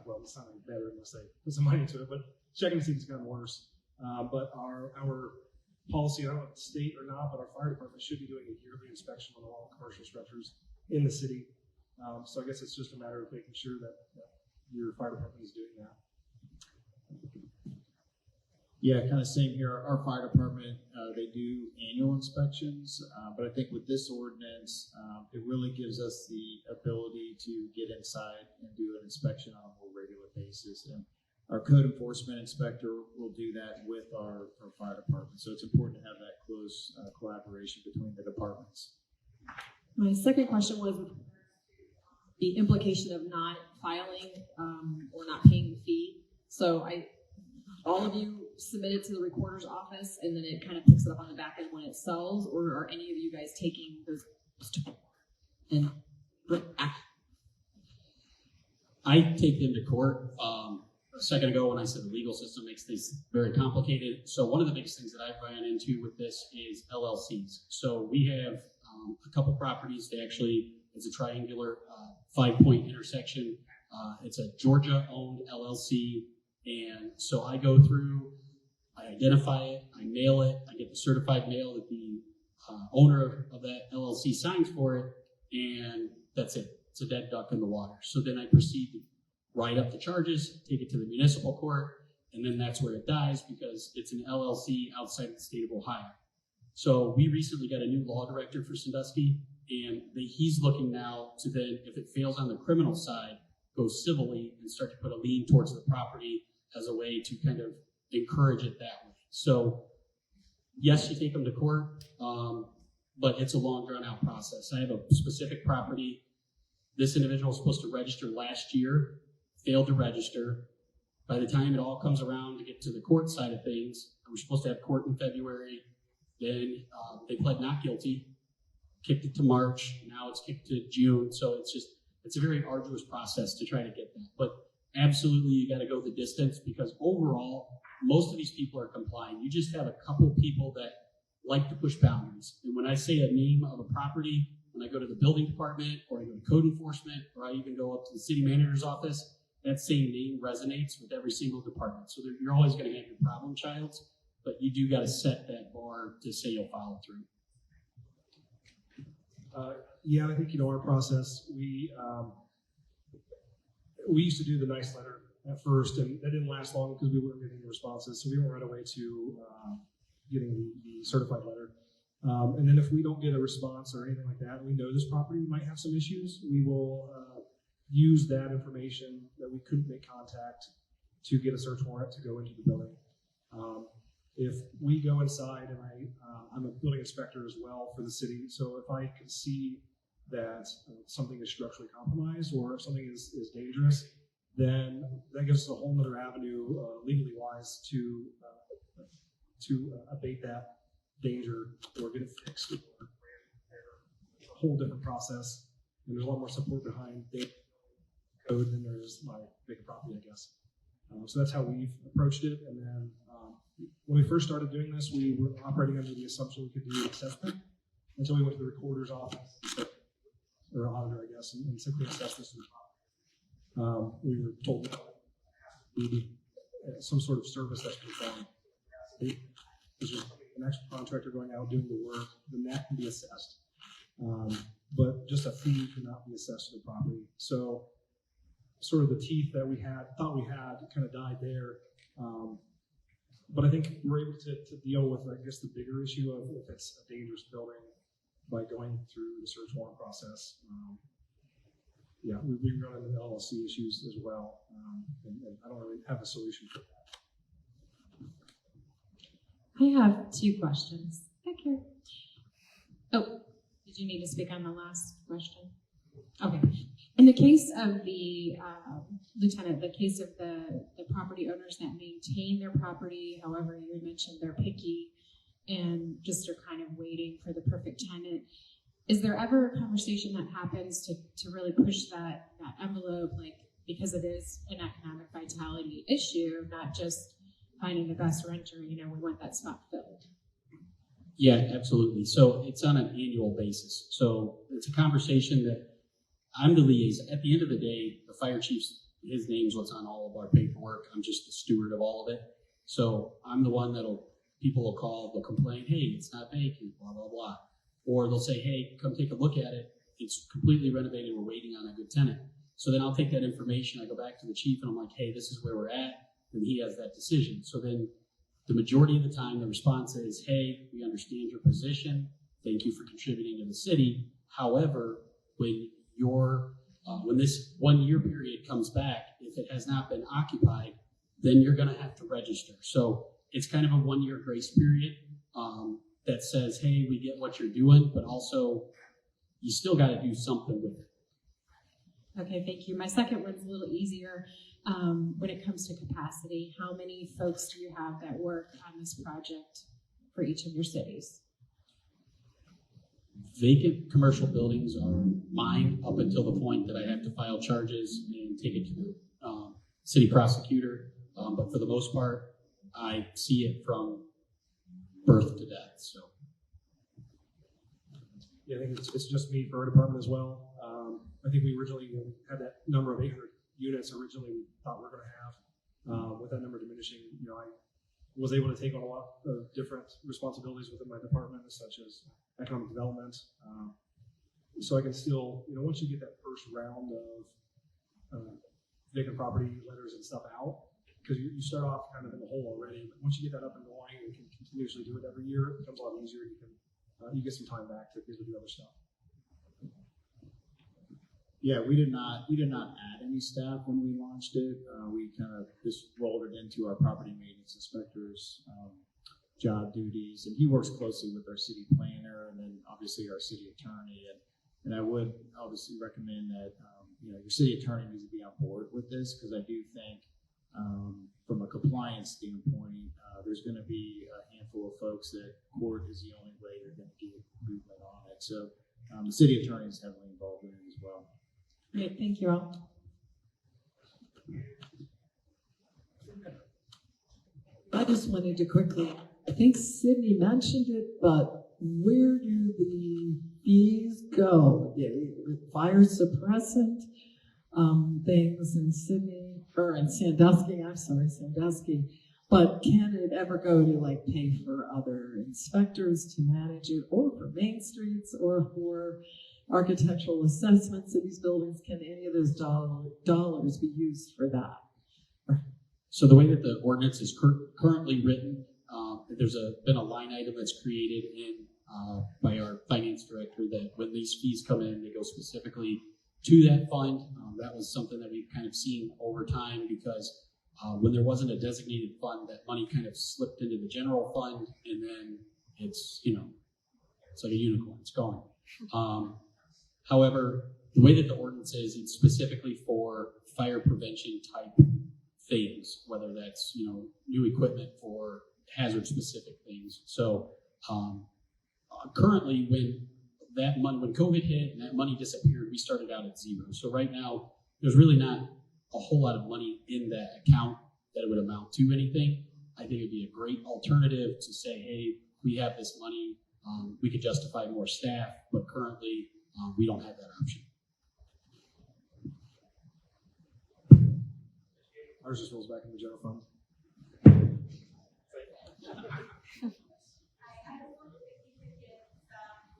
well, it's not any better unless they put some money into it, but checking to see if it's gotten worse. But our policy, I don't know if it's state or not, but our fire department should be doing a yearly inspection on all commercial structures in the city. So I guess it's just a matter of making sure that your fire department is doing that. Yeah, kind of same here. Our fire department, they do annual inspections, but I think with this ordinance, it really gives us the ability to get inside and do an inspection on a more regular basis. And our code enforcement inspector will do that with our fire department. So it's important to have that close collaboration between the departments. My second question was the implication of not filing or not paying the fee. So all of you submit it to the recorder's office, and then it kind of picks it up on the back end when it sells, or are any of you guys taking those and I take them to court. A second ago when I said the legal system makes things very complicated. So one of the biggest things that I've ran into with this is LLCs. So we have a couple properties. They actually, it's a triangular 5-point intersection. It's a Georgia-owned LLC. And so I go through, I identify it, I mail it, I get the certified mail that the owner of that LLC signs for it, and that's it. It's a dead duck in the water. So then I proceed to write up the charges, take it to the municipal court, and then that's where it dies because it's an LLC outside the state of Ohio. So we recently got a new law director for Sandusky, and he's looking now to then, if it fails on the criminal side, go civilly and start to put a lien towards the property as a way to kind of encourage it that way. So yes, you take them to court, but it's a long drawn out process. I have a specific property. This individual was supposed to register last year, failed to register. By the time it all comes around to get to the court side of things, we're supposed to have court in February. Then they pled not guilty, kicked it to March. Now it's kicked to June. So it's a very arduous process to try to get that. But absolutely, you got to go the distance because overall, most of these people are complying. You just have a couple people that like to push boundaries. And when I say a name of a property, when I go to the building department or I go to code enforcement or I even go up to the city manager's office, that same name resonates with every single department. So you're always going to have your problem childs, but you do got to set that bar to say you'll follow through. Yeah, I think, our process, we used to do the nice letter at first, and that didn't last long because we weren't getting the responses. So we went right away to getting the certified letter. And then if we don't get a response or anything like that, we know this property might have some issues, we will use that information that we couldn't make contact to get a search warrant to go into the building. If we go inside, and I'm a building inspector as well for the city, so if I can see that something is structurally compromised or if something is dangerous, then that gives us a whole other avenue, legally wise, to abate that danger or get it fixed. It's a whole different process, and there's a lot more support behind data code than there is my big property, I guess. So that's how we've approached it. And then when we first started doing this, we were operating under the assumption we could do an assessment until we went to the recorder's office, or auditor, I guess, and simply assess this. We were told that we need some sort of service that's performed. There's just an actual contractor going out doing the work, then that can be assessed. But just a fee cannot be assessed to the property. So sort of the teeth that we thought we had kind of died there. But I think we're able to deal with, I guess, the bigger issue of if it's a dangerous building by going through the search warrant process. We run into LLC issues as well, and I don't really have a solution for that. I have two questions. Back here. Oh, did you need to speak on the last question? Okay. In the case of the lieutenant, the case of the property owners that maintain their property, however, you mentioned they're picky and just are kind of waiting for the perfect tenant. Is there ever a conversation that happens to really push that envelope, like, because it is an economic vitality issue, not just finding the best renter, we want that spot filled? Yeah, absolutely. So it's on an annual basis. So it's a conversation that I'm the liaison. At the end of the day, the fire chief's, his name's what's on all of our paperwork. I'm just the steward of all of it. So I'm the one people will call, they'll complain, hey, it's not vacant, blah, blah, blah. Or they'll say, hey, come take a look at it. It's completely renovated. We're waiting on a good tenant. So then I'll take that information. I go back to the chief and I'm like, hey, this is where we're at. And he has that decision. So then the majority of the time, the response is, hey, we understand your position. Thank you for contributing to the city. However, when this 1 year period comes back, if it has not been occupied, then you're going to have to register. So it's kind of a 1 year grace period that says, hey, we get what you're doing, but also you still got to do something with it. Okay, thank you. My second one's a little easier. When it comes to capacity, how many folks do you have that work on this project for each of your cities? Vacant commercial buildings are mine up until the point that I have to file charges and take it to the city prosecutor. But for the most part, I see it from birth to death. So, Yeah, I think it's just me for our department as well. I think we originally had that number of 800 units originally we thought we were going to have. With that number diminishing, I was able to take on a lot of different responsibilities within my department, such as economic development. So I can still, once you get that first round of vacant property letters and stuff out, because you start off kind of in the hole already, but once you get that up and going and can continuously do it every year, it becomes a lot easier. You get some time back to be able to do other stuff. Yeah, we did not add any staff when we launched it. We kind of just rolled it into our property maintenance inspector's job duties, and he works closely with our city planner and then obviously our city attorney. And I would obviously recommend that your city attorney needs to be on board with this, because I do think from a compliance standpoint, there's going to be a handful of folks that court is the only way they're going to get movement on it. So the city attorney is heavily involved in it as well. Great, thank you all. I just wanted to quickly, I think Sidney mentioned it, but where do the fees go? The fire suppressant things in Sydney, or in Sandusky, Sandusky, but can it ever go to like pay for other inspectors to manage it, or for main streets, or for architectural assessments of these buildings? Can any of those dollars be used for that? So the way that the ordinance is currently written, there's been a line item that's created by our finance director that when these fees come in, they go specifically to that fund. That was something that we've kind of seen over time, because when there wasn't a designated fund, that money kind of slipped into the general fund, and then it's like a unicorn, it's gone. However, the way that the ordinance is, it's specifically for fire prevention type things, whether that's new equipment for hazard specific things. So currently, when COVID hit and that money disappeared, we started out at zero. So right now, there's really not a whole lot of money in that account that it would amount to anything. I think it'd be a great alternative to say, hey, we have this money, we could justify more staff, but currently we don't have that option. Ours just rolls back in the general fund.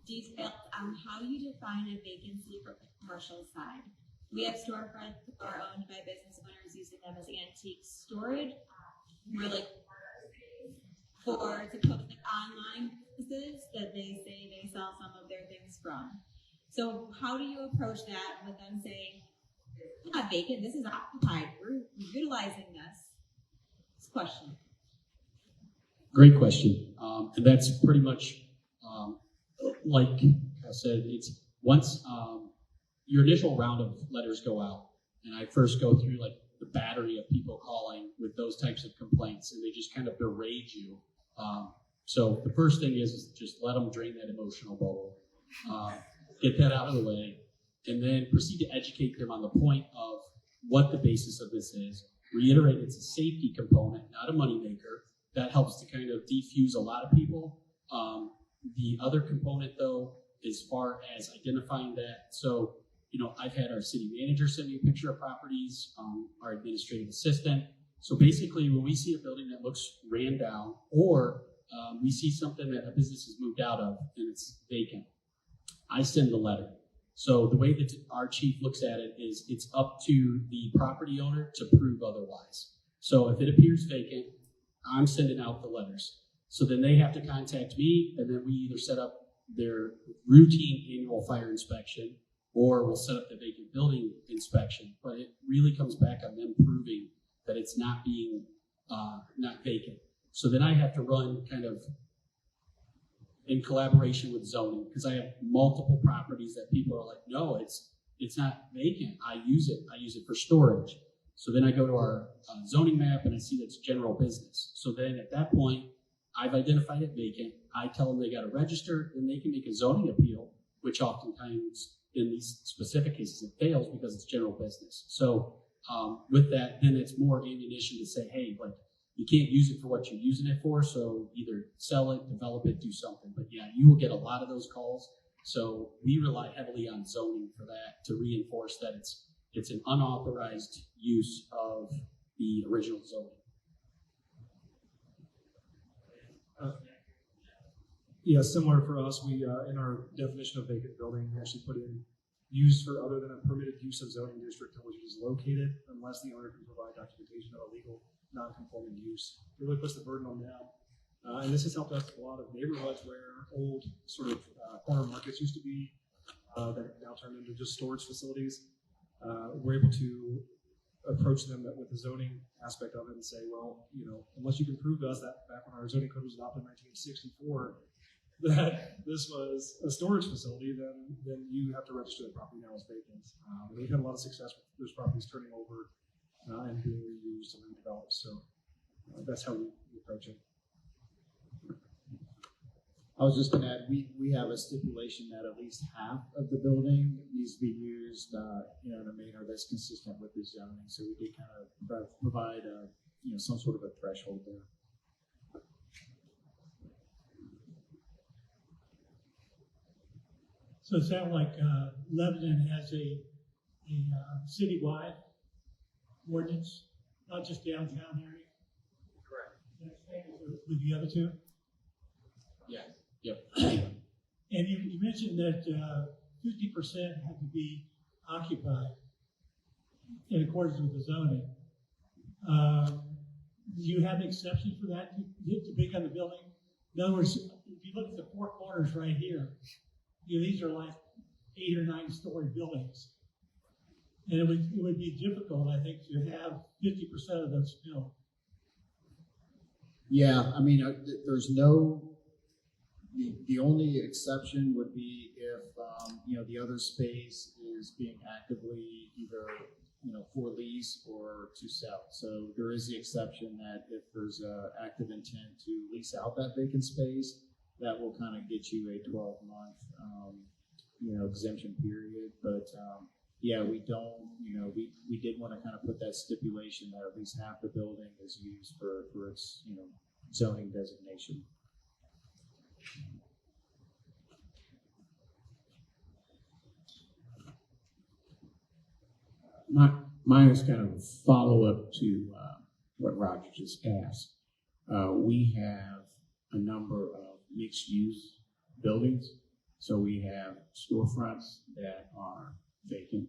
Details on how you define a vacancy for the commercial side. We have storefronts that are owned by business owners using them as antique storage, or like for supposed online businesses that they say they sell some of their things from. So how do you approach that with them saying, it's not vacant, this is occupied, we're utilizing this question? Great question. And that's pretty much like I said, it's once your initial round of letters go out, and I first go through like the battery of people calling with those types of complaints, and they just kind of berate you. So the first thing is just let them drain that emotional bubble, get that out of the way, and then proceed to educate them on the point of what the basis of this is. Reiterate it's a safety component, not a moneymaker. That helps to kind of defuse a lot of people. The other component, though, as far as identifying that, so, I've had our city manager send me a picture of properties, our administrative assistant. So basically, when we see a building that looks ran down, or we see something that a business has moved out of and it's vacant, I send the letter. So the way that our chief looks at it is it's up to the property owner to prove otherwise. So if it appears vacant, I'm sending out the letters. So then they have to contact me, and then we either set up their routine annual fire inspection, or we'll set up the vacant building inspection. But it really comes back on them proving that it's not being not vacant. So then I have to run kind of in collaboration with zoning, because I have multiple properties that people are like, no, it's not vacant. I use it for storage. So then I go to our zoning map and I see that's general business. So then at that point, I've identified it vacant. I tell them they got to register, then they can make a zoning appeal, which oftentimes in these specific cases it fails because it's general business. So with that, then it's more ammunition to say, hey, like, you can't use it for what you're using it for, so either sell it, develop it, do something. But yeah, you will get a lot of those calls. So we rely heavily on zoning for that to reinforce that it's an unauthorized use of the original zoning. Yeah, similar for us. We in our definition of vacant building, we actually put in used for other than a permitted use of zoning district in which it is located, unless the owner can provide documentation of a legal non-conforming use. It really puts the burden on them. And this has helped us in a lot of neighborhoods where old sort of corner markets used to be that have now turned into just storage facilities. We're able to approach them with the zoning aspect of it and say, well, you know, unless you can prove to us that back when our zoning code was adopted in 1964, that this was a storage facility, then you have to register the property now as vacant. And we've had a lot of success with those properties turning over and being reused and redeveloped. So that's how we approach it. I was just going to add, we have a stipulation that at least half of the building needs to be used, in a manner that's consistent with the zoning. So we did kind of provide, some sort of a threshold there. So it sounds like Lebanon has a citywide ordinance, not just downtown area. Correct. With the other two. Yeah. Yep. And you mentioned that 50% had to be occupied in accordance with the zoning. Do you have an exception for that to pick on the building? In other words, if you look at the four corners right here, these are like 8 or 9 story buildings. And it would be difficult, I think, to have 50% of those filled. Yeah, I mean, there's the only exception would be if, the other space is being actively either, for lease or to sell. So there is the exception that if there's an active intent to lease out that vacant space, that will kind of get you a 12-month, exemption period. But yeah, we don't, we did want to kind of put that stipulation that at least half the building is used for its, zoning designation. Mine is kind of a follow-up to what Roger just asked. We have a number of mixed-use buildings. So we have storefronts that are vacant,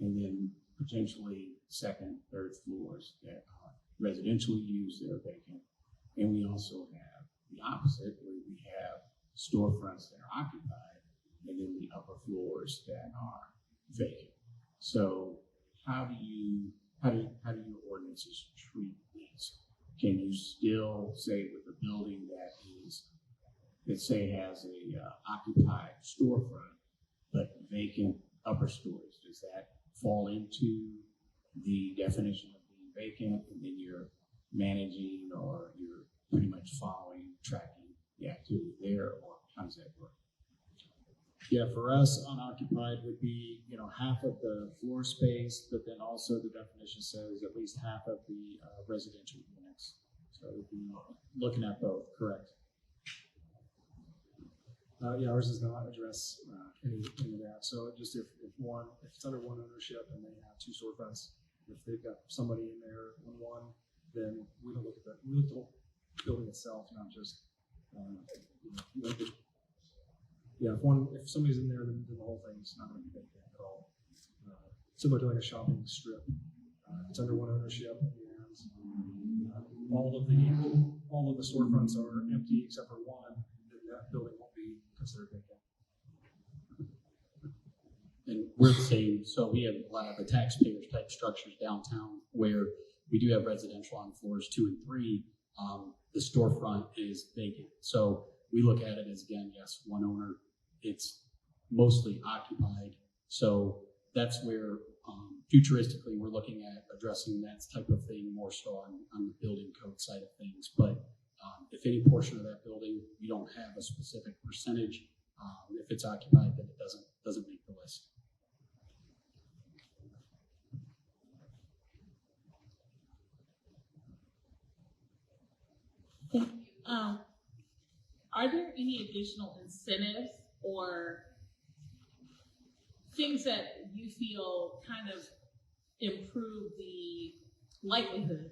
and then potentially second, third floors that are residentially used that are vacant. And we also have the opposite, where we have storefronts that are occupied, and then the upper floors that are vacant. So how do your ordinances treat these? Can you still say with a building that is, let's say, has a occupied storefront but vacant upper stories? Does that fall into the definition of being vacant, and then you're managing or you're pretty much following, tracking the activity there, or how does that work? Yeah, for us, unoccupied would be, half of the floor space, but then also the definition says at least half of the residential units. So it would be looking at both, correct? Yeah, ours does not address any of that. So just if it's under one ownership and they have 2 storefronts, if they've got somebody in there on one, then we don't look at that. We look at the building itself, not just if somebody's in there, then the whole thing's not going to be vacant at all. Similar to like a shopping strip, it's under one ownership, and all of the all of the storefronts are empty except for one, then that building won't be considered vacant. And we're the same, so we have a lot of the taxpayers type structures downtown where we do have residential on floors 2 and 3. The storefront is vacant. So we look at it as, again, yes, one owner, it's mostly occupied. So that's where futuristically we're looking at addressing that type of thing more so on the building code side of things. But if any portion of that building, we don't have a specific percentage. If it's occupied, then it doesn't make the list. Are there any additional incentives or things that you feel kind of improve the likelihood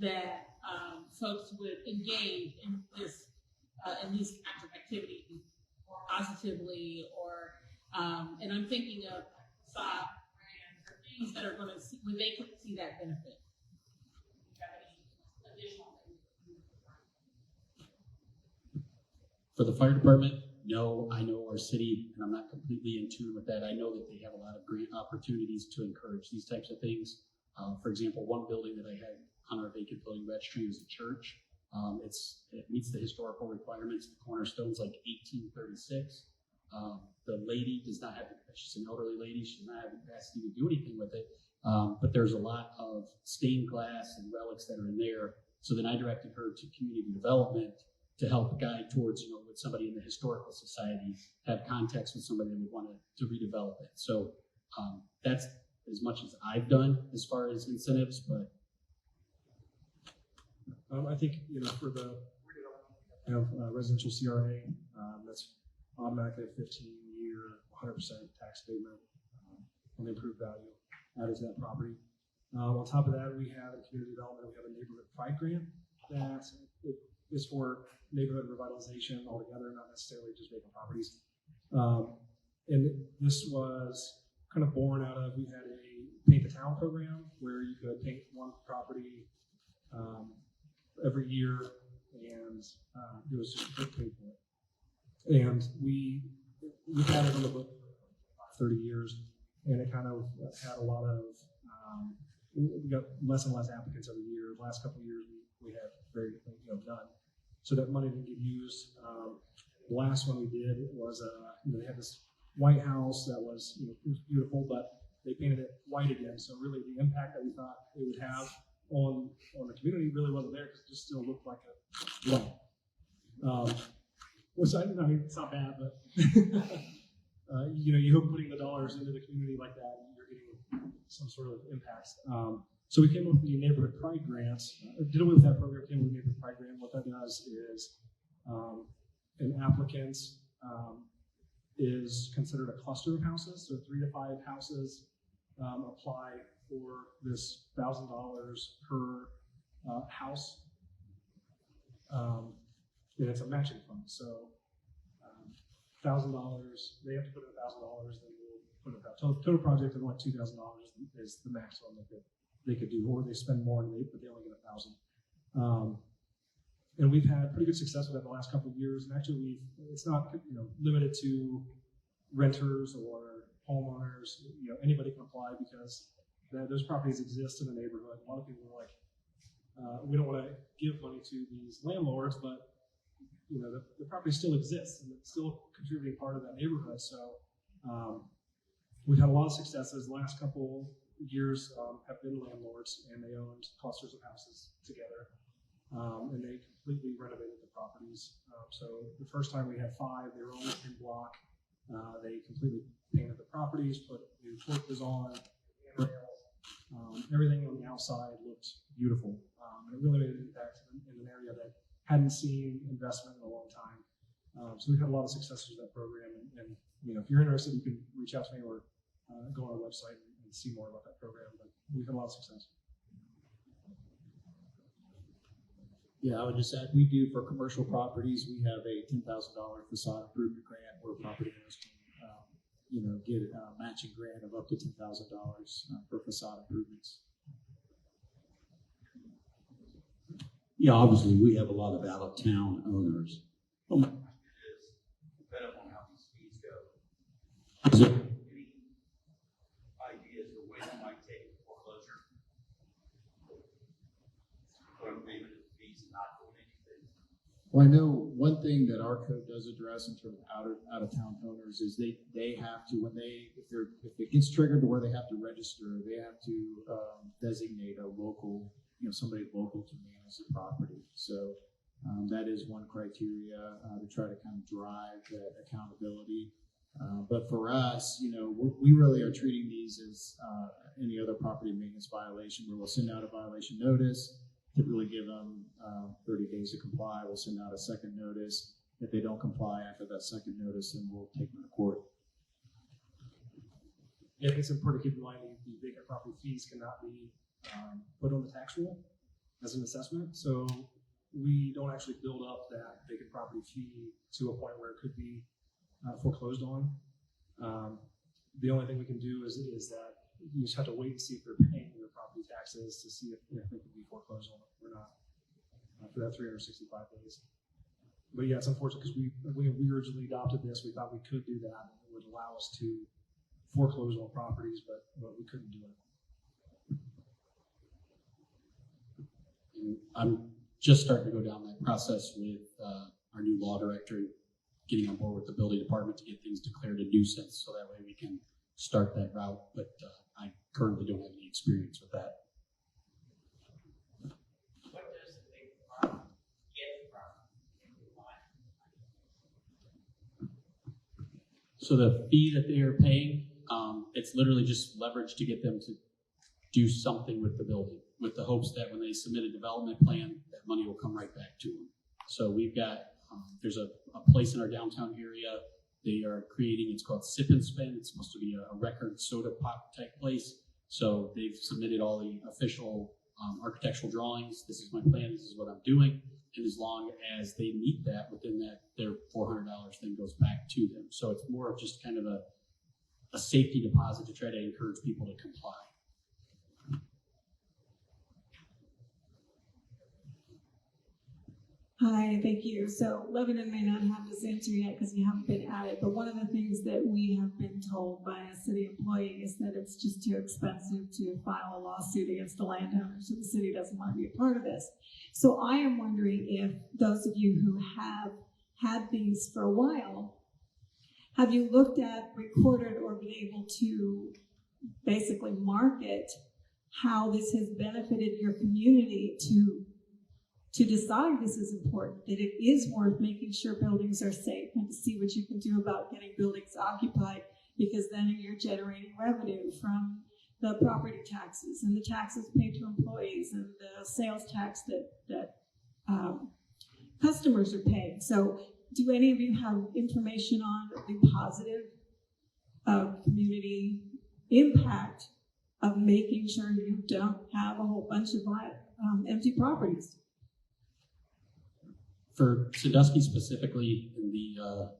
that folks would engage in these kinds of activities positively, or and I'm thinking of facade brands or things that are going to see where they can see that benefit? Do you have any additional things? For the fire department, no, I know our city, and I'm not completely in tune with that. I know that they have a lot of grant opportunities to encourage these types of things. For example, one building that I had on our vacant building registry is a church. It meets the historical requirements. The cornerstone's like 1836. The lady does not have, she's an elderly lady, she does not have the capacity to do anything with it. But there's a lot of stained glass and relics that are in there. So then I directed her to community development to help guide towards, with somebody in the historical society, have context with somebody that would want to redevelop it. So that's as much as I've done as far as incentives, but. I think, for the residential CRA, that's automatically a 15-year, 100% tax abatement on the improved value added to that property. On top of that, we have in community development, we have a neighborhood pride grant that is for neighborhood revitalization altogether, not necessarily just vacant properties. And this was kind of born out of, we had a paint the town program where you could paint one property every year, and it was just paid for it. And we've had it on the book for 30 years, and it kind of had a lot of, we got less and less applicants every year. The last couple of years, we had very, none. So that money didn't get used. The last one we did was, they had this White House that was, it was beautiful, but they painted it white again. So really the impact that we thought it would have on the community really wasn't there, because it just still looked like a white. Which I mean, it's not bad, but you hope putting the dollars into the community like that, you're getting some sort of impact. So we came up with the neighborhood pride grants. Did away with that program, came with the neighborhood pride grant. What that does is an applicant is considered a cluster of houses. So 3 to 5 houses apply for this $1,000 per house. And it's a matching fund. So $1,000, they have to put in $1,000, then we'll put a total project of like $2,000 is the maximum they could do, or they spend more but they only get $1,000. And we've had pretty good success with that the last couple of years. And actually, it's not limited to renters or homeowners. Anybody can apply, because those properties exist in the neighborhood. A lot of people are like, we don't want to give money to these landlords, but the property still exists and it's still a contributing part of that neighborhood. So we've had a lot of successes. The last couple years have been landlords, and they owned clusters of houses together, and they completely renovated the properties. So the first time we had 5, they were all in block. They completely painted the properties, put new porches on, handrails, everything on the outside looked beautiful. And it really made an impact in an area that hadn't seen investment in a long time. So we've had a lot of successes with that program. And if you're interested, you can reach out to me or go on our website and see more about that program. But we've had a lot of success. Yeah, I would just add, we do for commercial properties, we have a $10,000 facade improvement grant where property owners can, get a matching grant of up to $10,000 for facade improvements. Yeah, obviously, we have a lot of out-of-town owners. Is depending on how these fees go. Is it, Any ideas of when it might take foreclosure? Or maybe the fees and not doing anything. Well, I know one thing that our code does address in terms of out of town owners is they have to, when they, if it gets triggered to where they have to register, they have to designate a local, somebody local to manage the property. So that is one criteria to try to kind of drive that accountability. But for us, we really are treating these as any other property maintenance violation, where we'll send out a violation notice, typically give them 30 days to comply. We'll send out a second notice. If they don't comply after that second notice, then we'll take them to court. Yeah, it's important to keep in mind the vacant property fees cannot be put on the tax roll as an assessment. So we don't actually build up that vacant property fee to a point where it could be foreclosed on. The only thing we can do is that you just have to wait and see if they're paying their property taxes to see if they can be foreclosed on or not for that 365 days. But yeah, it's unfortunate because we originally adopted this. We thought we could do that, and it would allow us to foreclose on properties, but we couldn't do it. And I'm just starting to go down that process with our new law director, getting on board with the building department to get things declared a nuisance, so that way we can start that route. But I currently don't have any experience with that. What does the big problem get from? So the fee that they are paying, it's literally just leverage to get them to do something with the building, with the hopes that when they submit a development plan, that money will come right back to them. So we've got, there's a place in our downtown area. They are creating, it's called Sip and Spin. It's supposed to be a record soda pop type place. So they've submitted all the official architectural drawings. This is my plan. This is what I'm doing. And as long as they meet that, within that, their $400 then goes back to them. So it's more of just kind of a safety deposit to try to encourage people to comply. Hi, thank you. So Lebanon may not have this answer yet because you haven't been at it, but one of the things that we have been told by a city employee is that it's just too expensive to file a lawsuit against the landowner, so the city doesn't want to be a part of this. So I am wondering if those of you who have had these for a while, have you looked at, recorded, or been able to basically market how this has benefited your community to decide this is important, that it is worth making sure buildings are safe, and to see what you can do about getting buildings occupied, because then you're generating revenue from the property taxes and the taxes paid to employees and the sales tax that customers are paying. So do any of you have information on the positive community impact of making sure you don't have a whole bunch of empty properties? For Sandusky specifically, in the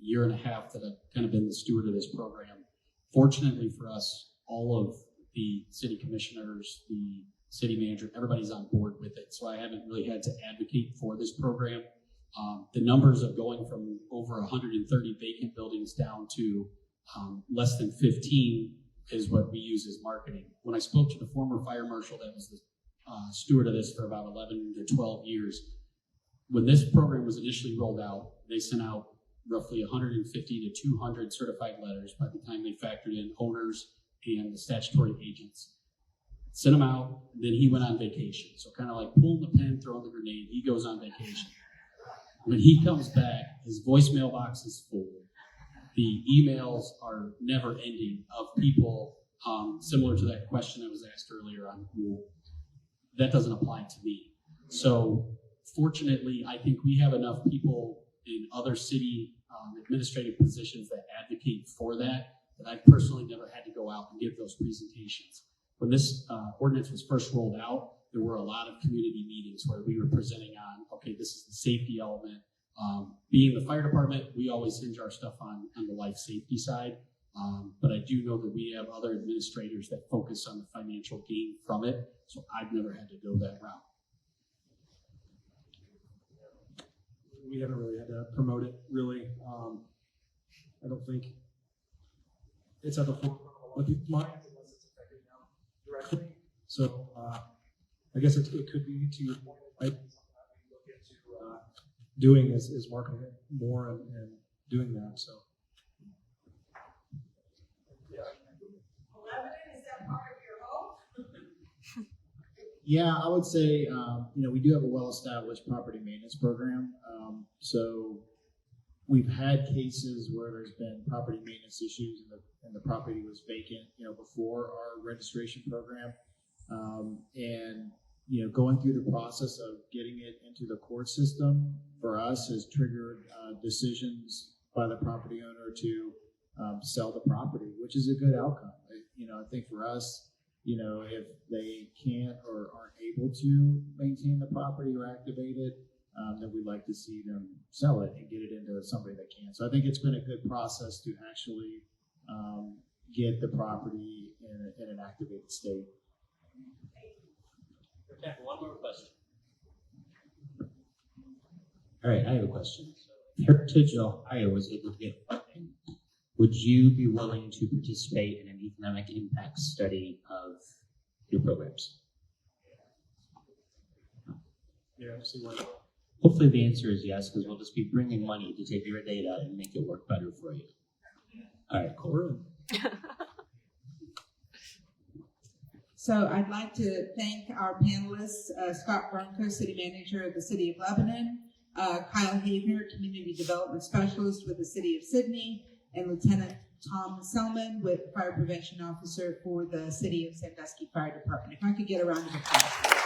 year and a half that I've kind of been the steward of this program, fortunately for us, all of the city commissioners, the city manager, everybody's on board with it. So I haven't really had to advocate for this program. The numbers of going from over 130 vacant buildings down to less than 15 is what we use as marketing. When I spoke to the former fire marshal that was the steward of this for about 11 to 12 years, when this program was initially rolled out, they sent out roughly 150 to 200 certified letters by the time they factored in owners and the statutory agents. Sent them out, then he went on vacation. So kind of like pulling the pin, throwing the grenade, he goes on vacation. When he comes back, his voicemail box is full. The emails are never ending of people similar to that question that was asked earlier on, well, that doesn't apply to me. So fortunately, I think we have enough people in other city administrative positions that advocate for that I personally never had to go out and give those presentations. When this ordinance was first rolled out, there were a lot of community meetings where we were presenting on, okay, this is the safety element. Being the fire department, we always hinge our stuff on the life safety side. But I do know that we have other administrators that focus on the financial gain from it. So I've never had to go that route. we haven't really had to promote it, really. I don't think it's at the forefront of a lot of people's minds unless it's affecting them directly. So I guess it could be, to your point, it might be something that we look into doing is marketing it more and doing that. So. Yeah, I would say, we do have a well-established property maintenance program. So we've had cases where there's been property maintenance issues and the property was vacant, before our registration program. And going through the process of getting it into the court system for us has triggered decisions by the property owner to sell the property, which is a good outcome. I think for us, if they can't or aren't able to maintain the property or activate it, then we'd like to see them sell it and get it into somebody that can. So I think it's been a good process to actually get the property in an activated state. Okay, one more question. All right, I have a question. Heritage Ohio was able to get funding. Would you be willing to participate in an economic impact study of your programs? Yeah, we'll see what. Hopefully the answer is yes, because we'll just be bringing money to take your data and make it work better for you. All right, cool. So I'd like to thank our panelists, Scott Brunka, City Manager of the City of Lebanon, Kyle Havenar, Community Development Specialist with the City of Sidney, and Lieutenant Tom Salmons, with Fire Prevention Officer for the City of Sandusky Fire Department. If I could get a round of applause.